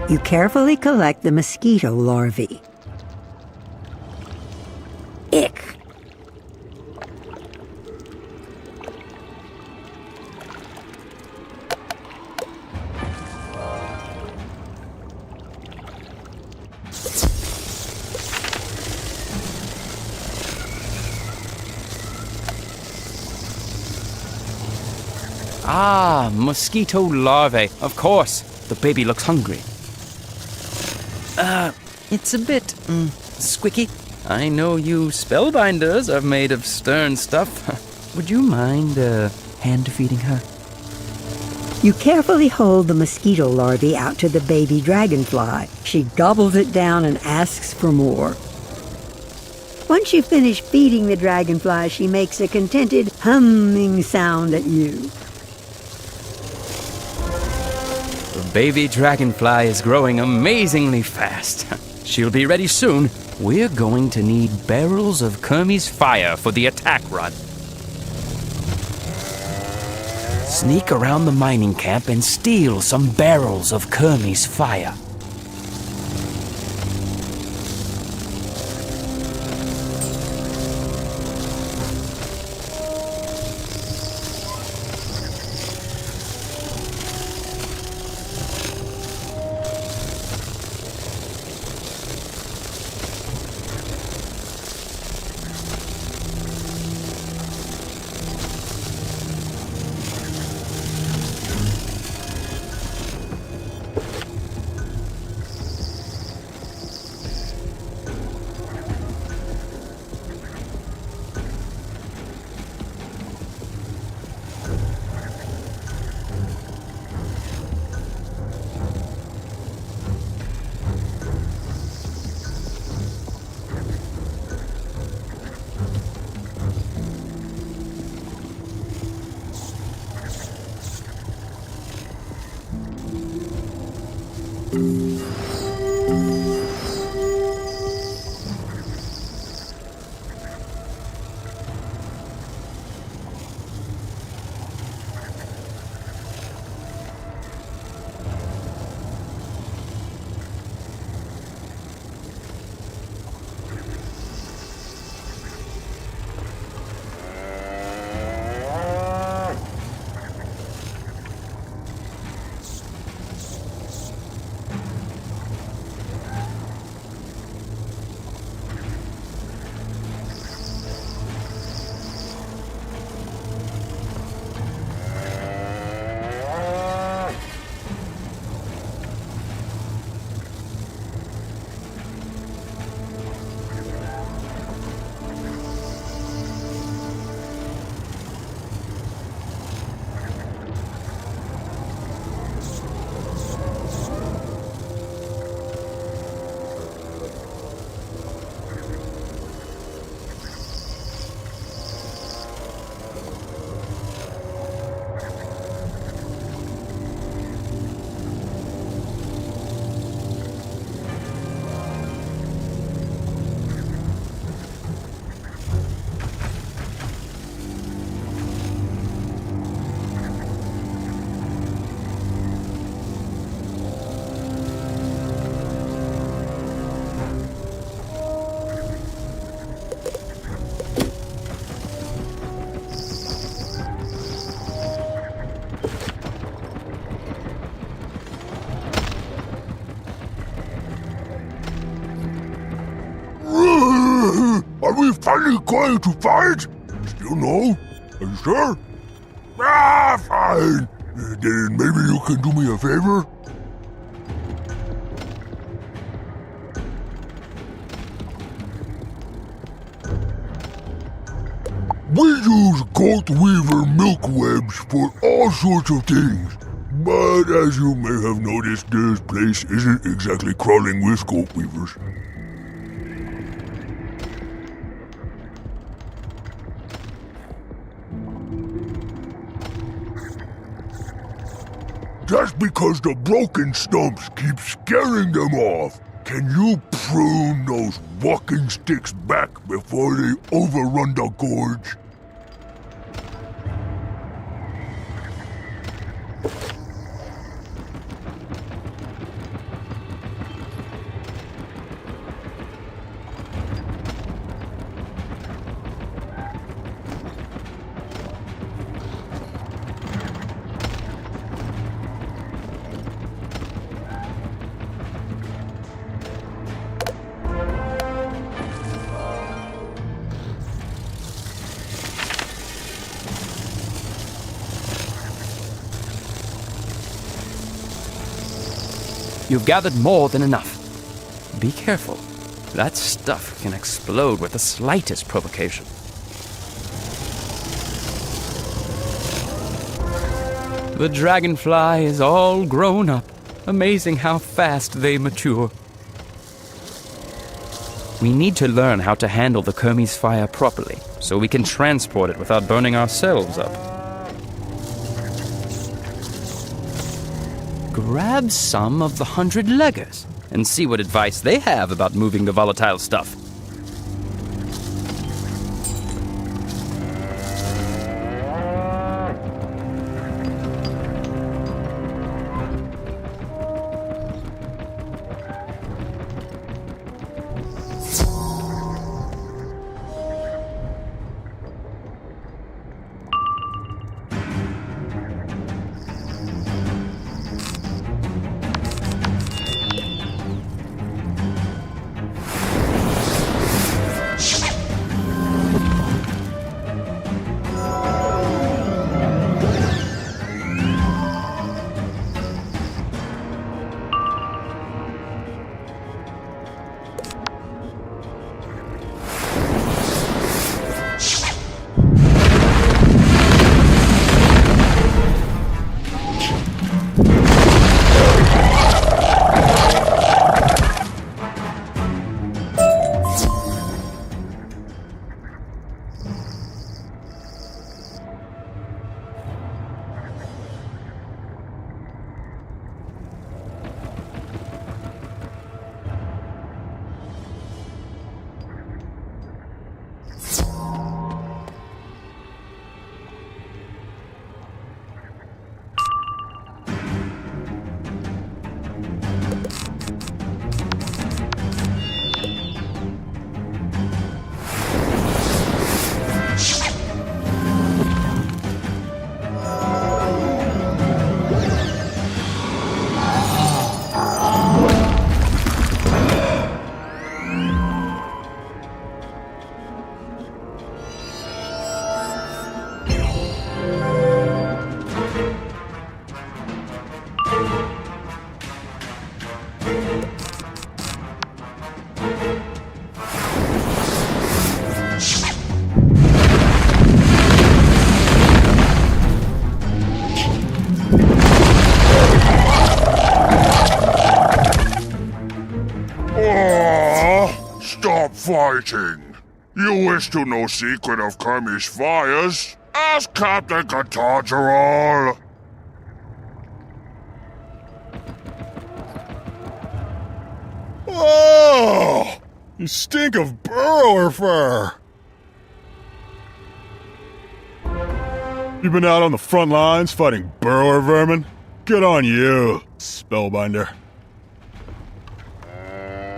Speaker 1: You carefully collect the mosquito larvae. Ick!
Speaker 9: Ah, mosquito larvae, of course. The baby looks hungry. It's a bit, squicky. I know you spellbinders are made of stern stuff. Would you mind, hand-feeding her?
Speaker 1: You carefully hold the mosquito larvae out to the baby dragonfly. She gobbles it down and asks for more. Once you finish feeding the dragonfly, she makes a contented humming sound at you.
Speaker 9: The baby dragonfly is growing amazingly fast. She'll be ready soon. We're going to need barrels of Kermie's fire for the attack run. Sneak around the mining camp and steal some barrels of Kermie's fire.
Speaker 14: Are we finally going to fight? Still no? Are you sure? Ah, fine. Then maybe you can do me a favor? We use goat weaver milk webs for all sorts of things. But as you may have noticed, this place isn't exactly crawling with goat weavers. Just because the broken stumps keep scaring them off, can you prune those walking sticks back before they overrun the gorge?
Speaker 9: You've gathered more than enough. Be careful. That stuff can explode with the slightest provocation. The dragonfly is all grown up. Amazing how fast they mature. We need to learn how to handle the Kermes fire properly, so we can transport it without burning ourselves up. Grab some of the 100-leggers and see what advice they have about moving the volatile stuff.
Speaker 14: Stop fighting! You wish to know secret of Kermes fires? Ask Captain Catargeral!
Speaker 3: Oh! You stink of burrower fur! You been out on the front lines fighting burrower vermin? Good on you, Spellbinder.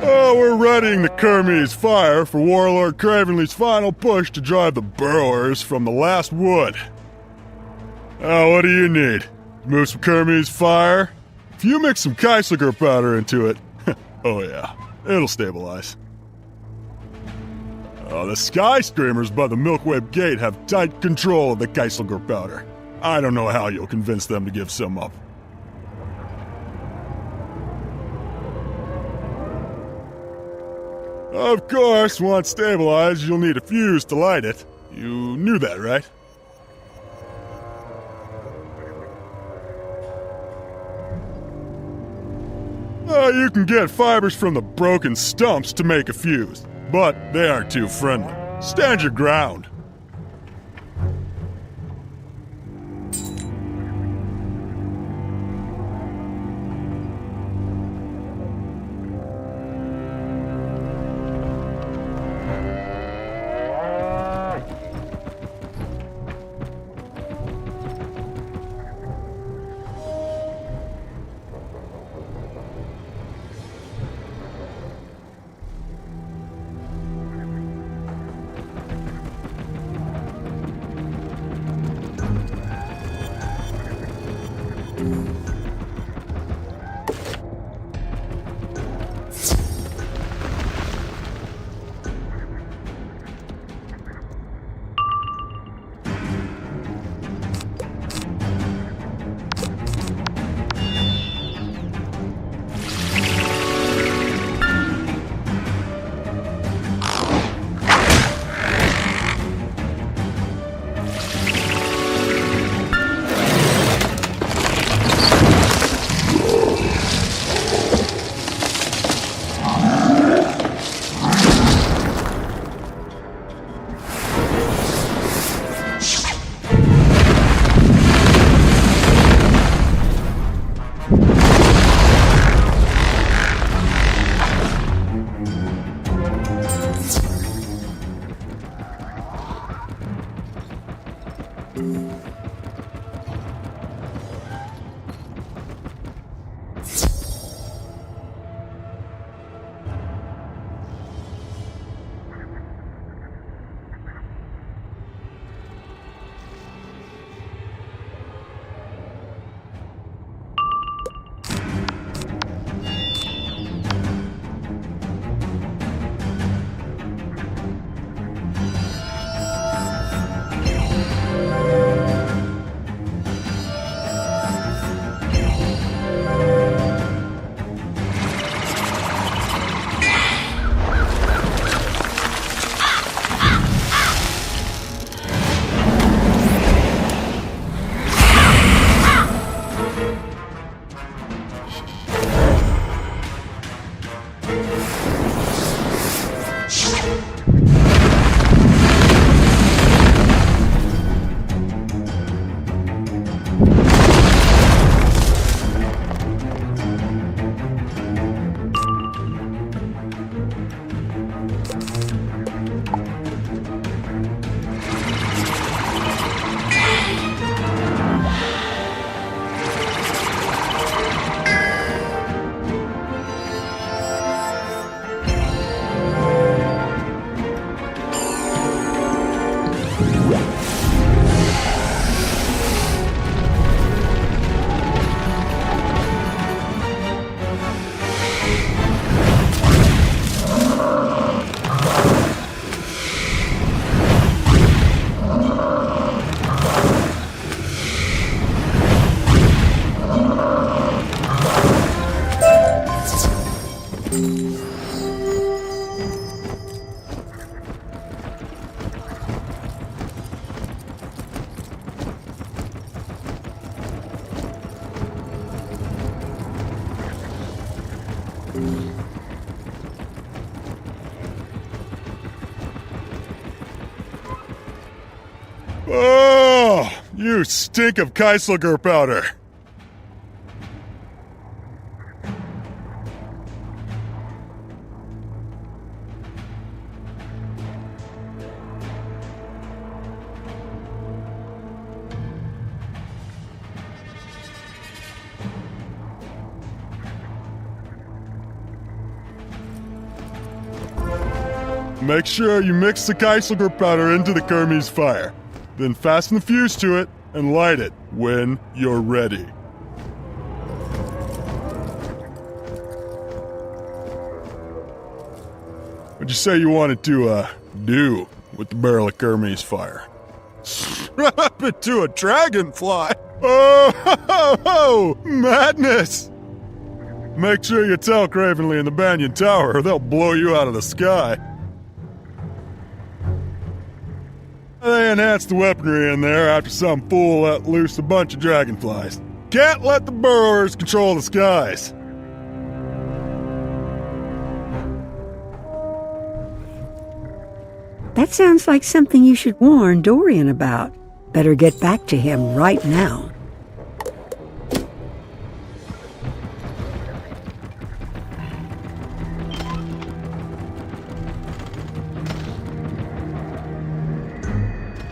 Speaker 3: Oh, we're readying the Kermes fire for Warlord Cravenly's final push to drive the burrowers from the last wood. Oh, what do you need? Move some Kermes fire? If you mix some Keisliger powder into it, oh yeah, it'll stabilize. Oh, the skyscreamers by the Milkweb Gate have tight control of the Keisliger powder. I don't know how you'll convince them to give some up. Of course, once stabilized, you'll need a fuse to light it. You knew that, right? You can get fibers from the broken stumps to make a fuse, but they aren't too friendly. Stand your ground. Oh, you stink of Khrysalis powder. Make sure you mix the Khrysalis powder into the Kermes fire. Then fasten the fuse to it and light it when you're ready. What'd you say you wanted to, do with the barrel of Kermes fire? Strap it to a dragonfly! Oh, madness! Make sure you tell Cravenly and the Banyan Tower or they'll blow you out of the sky. They enhanced the weaponry in there after some fool let loose a bunch of dragonflies. Can't let the burrowers control the skies.
Speaker 1: That sounds like something you should warn Dorian about. Better get back to him right now.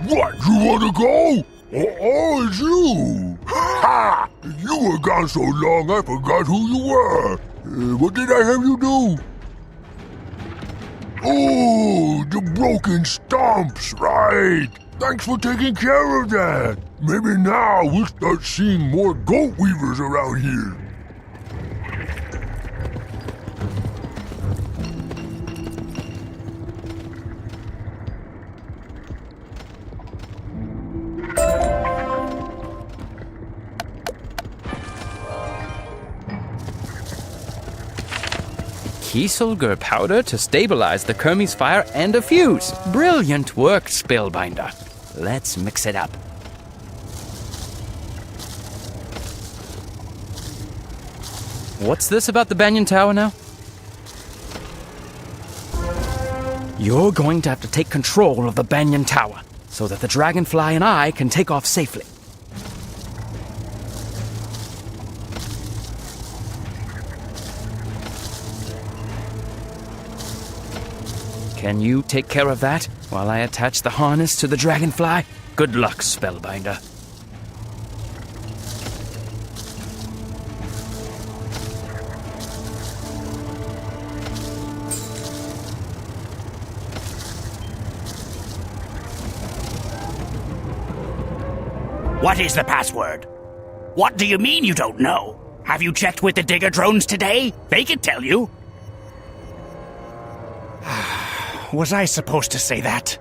Speaker 14: What, you wanna go? Oh, it's you! Ha! You were gone so long I forgot who you were. What did I have you do? Oh, the broken stumps, right. Thanks for taking care of that. Maybe now we'll start seeing more goat weavers around here.
Speaker 9: Khrysalis powder to stabilize the Kermes fire and a fuse. Brilliant work, Spellbinder. Let's mix it up. What's this about the Banyan Tower now? You're going to have to take control of the Banyan Tower so that the Dragonfly and I can take off safely. Can you take care of that while I attach the harness to the Dragonfly? Good luck, Spellbinder.
Speaker 7: What is the password? What do you mean you don't know? Have you checked with the digger drones today? They can tell you. Was I supposed to say that?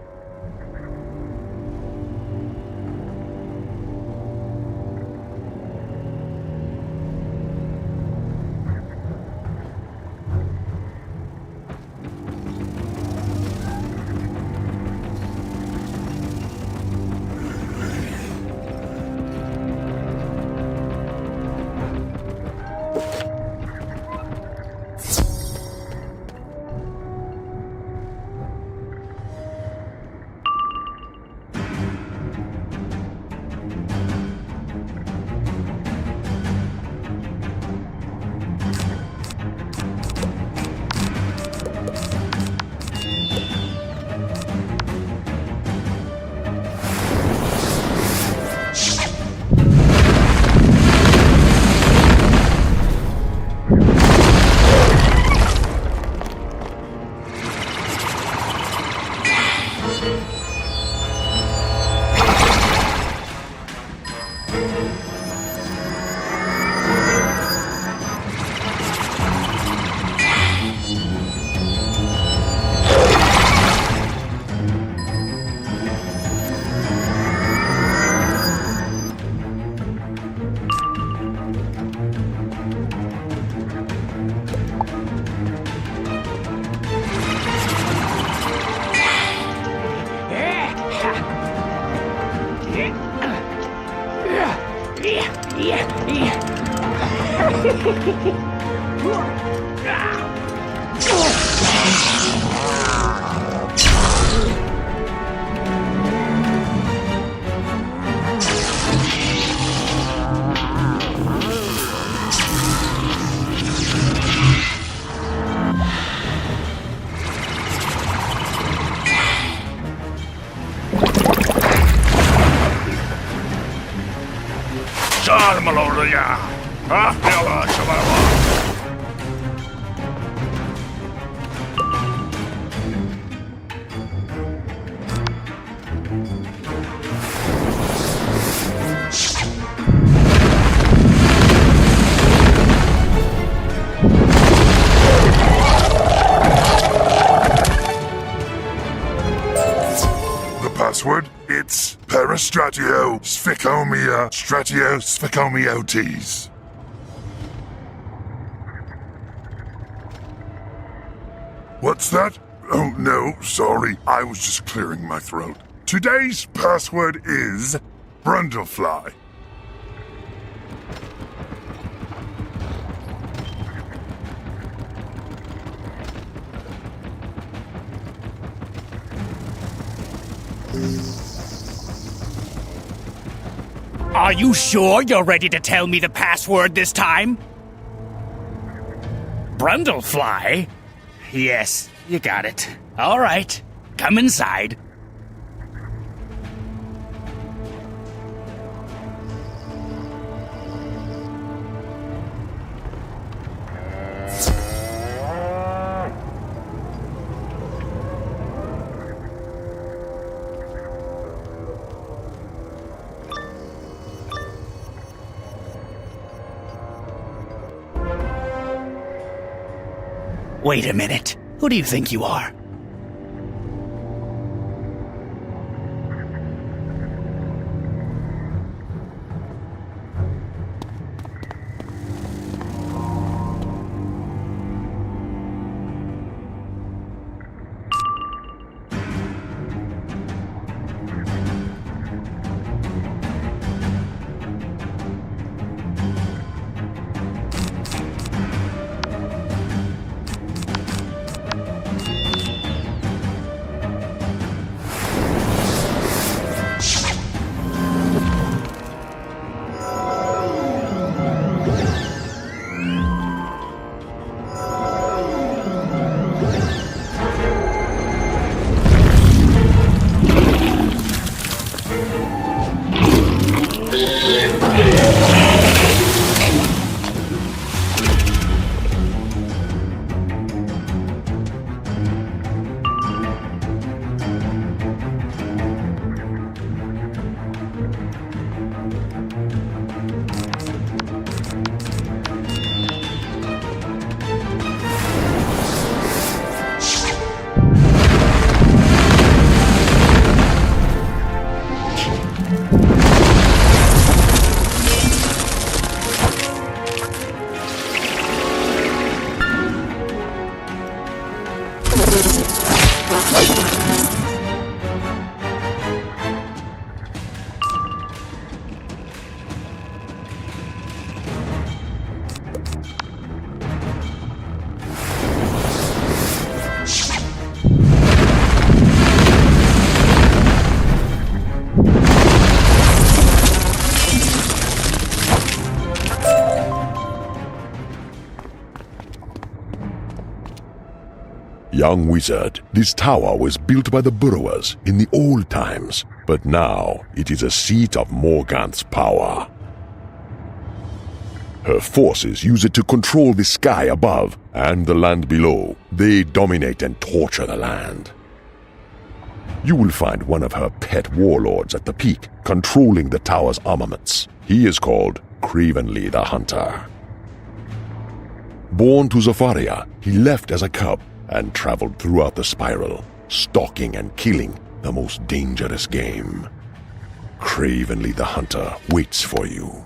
Speaker 14: Password? It's Peristratio Sphicomia Stratio Sphicomiotes. What's that? Oh no, sorry. I was just clearing my throat. Today's password is Brundlefly.
Speaker 7: Are you sure you're ready to tell me the password this time? Brundlefly? Yes, you got it. All right, come inside. Wait a minute. Who do you think you are?
Speaker 11: Young wizard, this tower was built by the Burrowers in the old times, but now it is a seat of Morganth's power. Her forces use it to control the sky above and the land below. They dominate and torture the land. You will find one of her pet warlords at the peak, controlling the tower's armaments. He is called Cravenly the Hunter. Born to Zafaria, he left as a cub and traveled throughout the spiral, stalking and killing the most dangerous game. Cravenly the Hunter waits for you.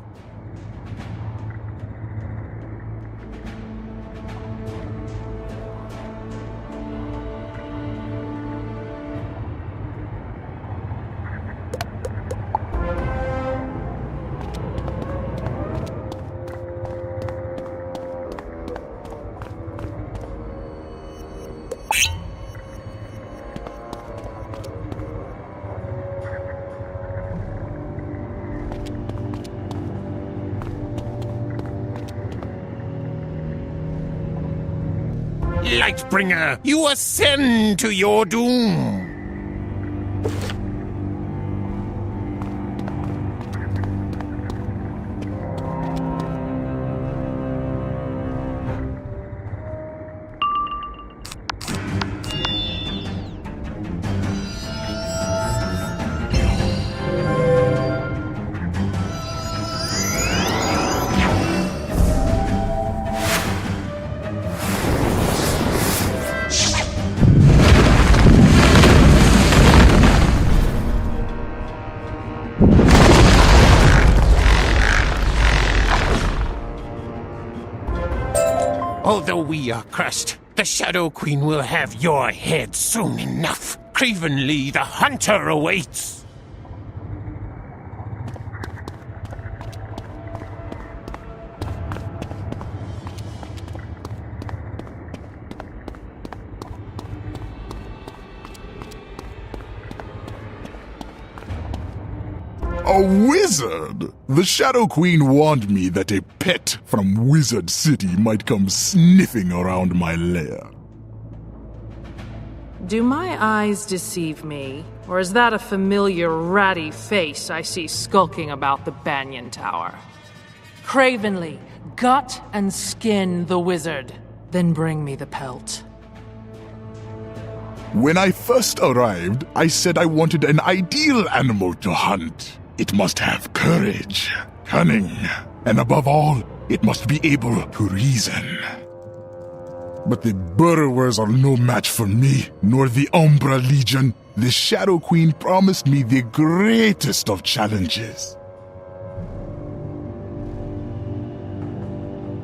Speaker 7: Lightbringer, you ascend to your doom. Although we are crushed, the Shadow Queen will have your head soon enough. Cravenly, the hunter awaits.
Speaker 3: A wizard! The Shadow Queen warned me that a pet from Wizard City might come sniffing around my lair.
Speaker 15: Do my eyes deceive me? Or is that a familiar ratty face I see skulking about the Banyan Tower? Cravenly, gut and skin the wizard, then bring me the pelt.
Speaker 3: When I first arrived, I said I wanted an ideal animal to hunt. It must have courage, cunning, and above all, it must be able to reason. But the burrowers are no match for me, nor the Umbra Legion. The Shadow Queen promised me the greatest of challenges.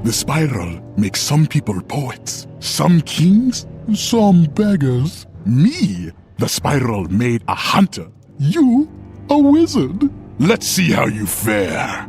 Speaker 3: The spiral makes some people poets, some kings, some beggars. Me, the spiral made a hunter. You, a wizard. Let's see how you fare.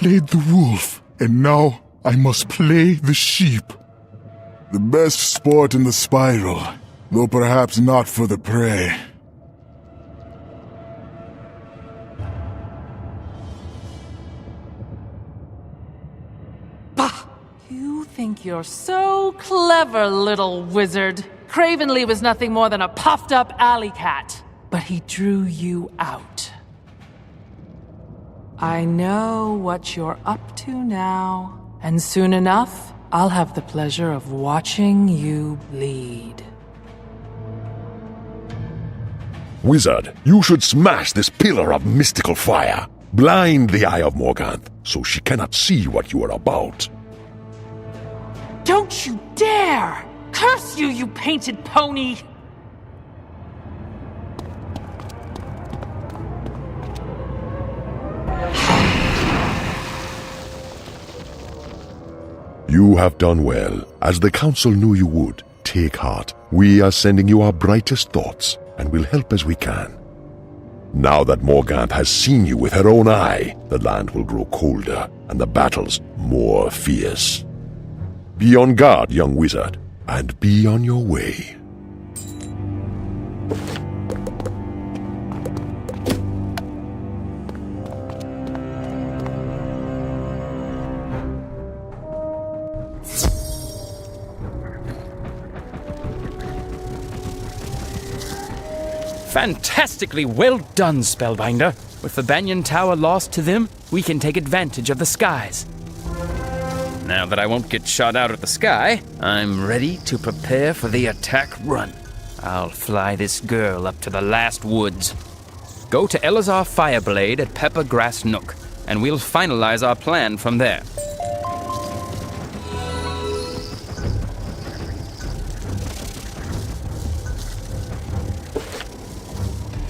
Speaker 3: played the wolf, and now I must play the sheep. The best sport in the spiral, though perhaps not for the prey.
Speaker 15: Bah! You think you're so clever, little wizard. Cravenly was nothing more than a puffed-up alley cat, but he drew you out. I know what you're up to now, and soon enough, I'll have the pleasure of watching you bleed.
Speaker 11: Wizard, you should smash this pillar of mystical fire. Blind the eye of Morganth, so she cannot see what you are about.
Speaker 15: Don't you dare! Curse you, you painted pony!
Speaker 11: You have done well. As the Council knew you would, take heart. We are sending you our brightest thoughts, and will help as we can. Now that Morganth has seen you with her own eye, the land will grow colder, and the battles more fierce. Be on guard, young wizard, and be on your way.
Speaker 9: Fantastically well done, Spellbinder. With the Banyan Tower lost to them, we can take advantage of the skies. Now that I won't get shot out of the sky, I'm ready to prepare for the attack run. I'll fly this girl up to the last woods. Go to Elazar Fireblade at Pepper Grass Nook, and we'll finalize our plan from there.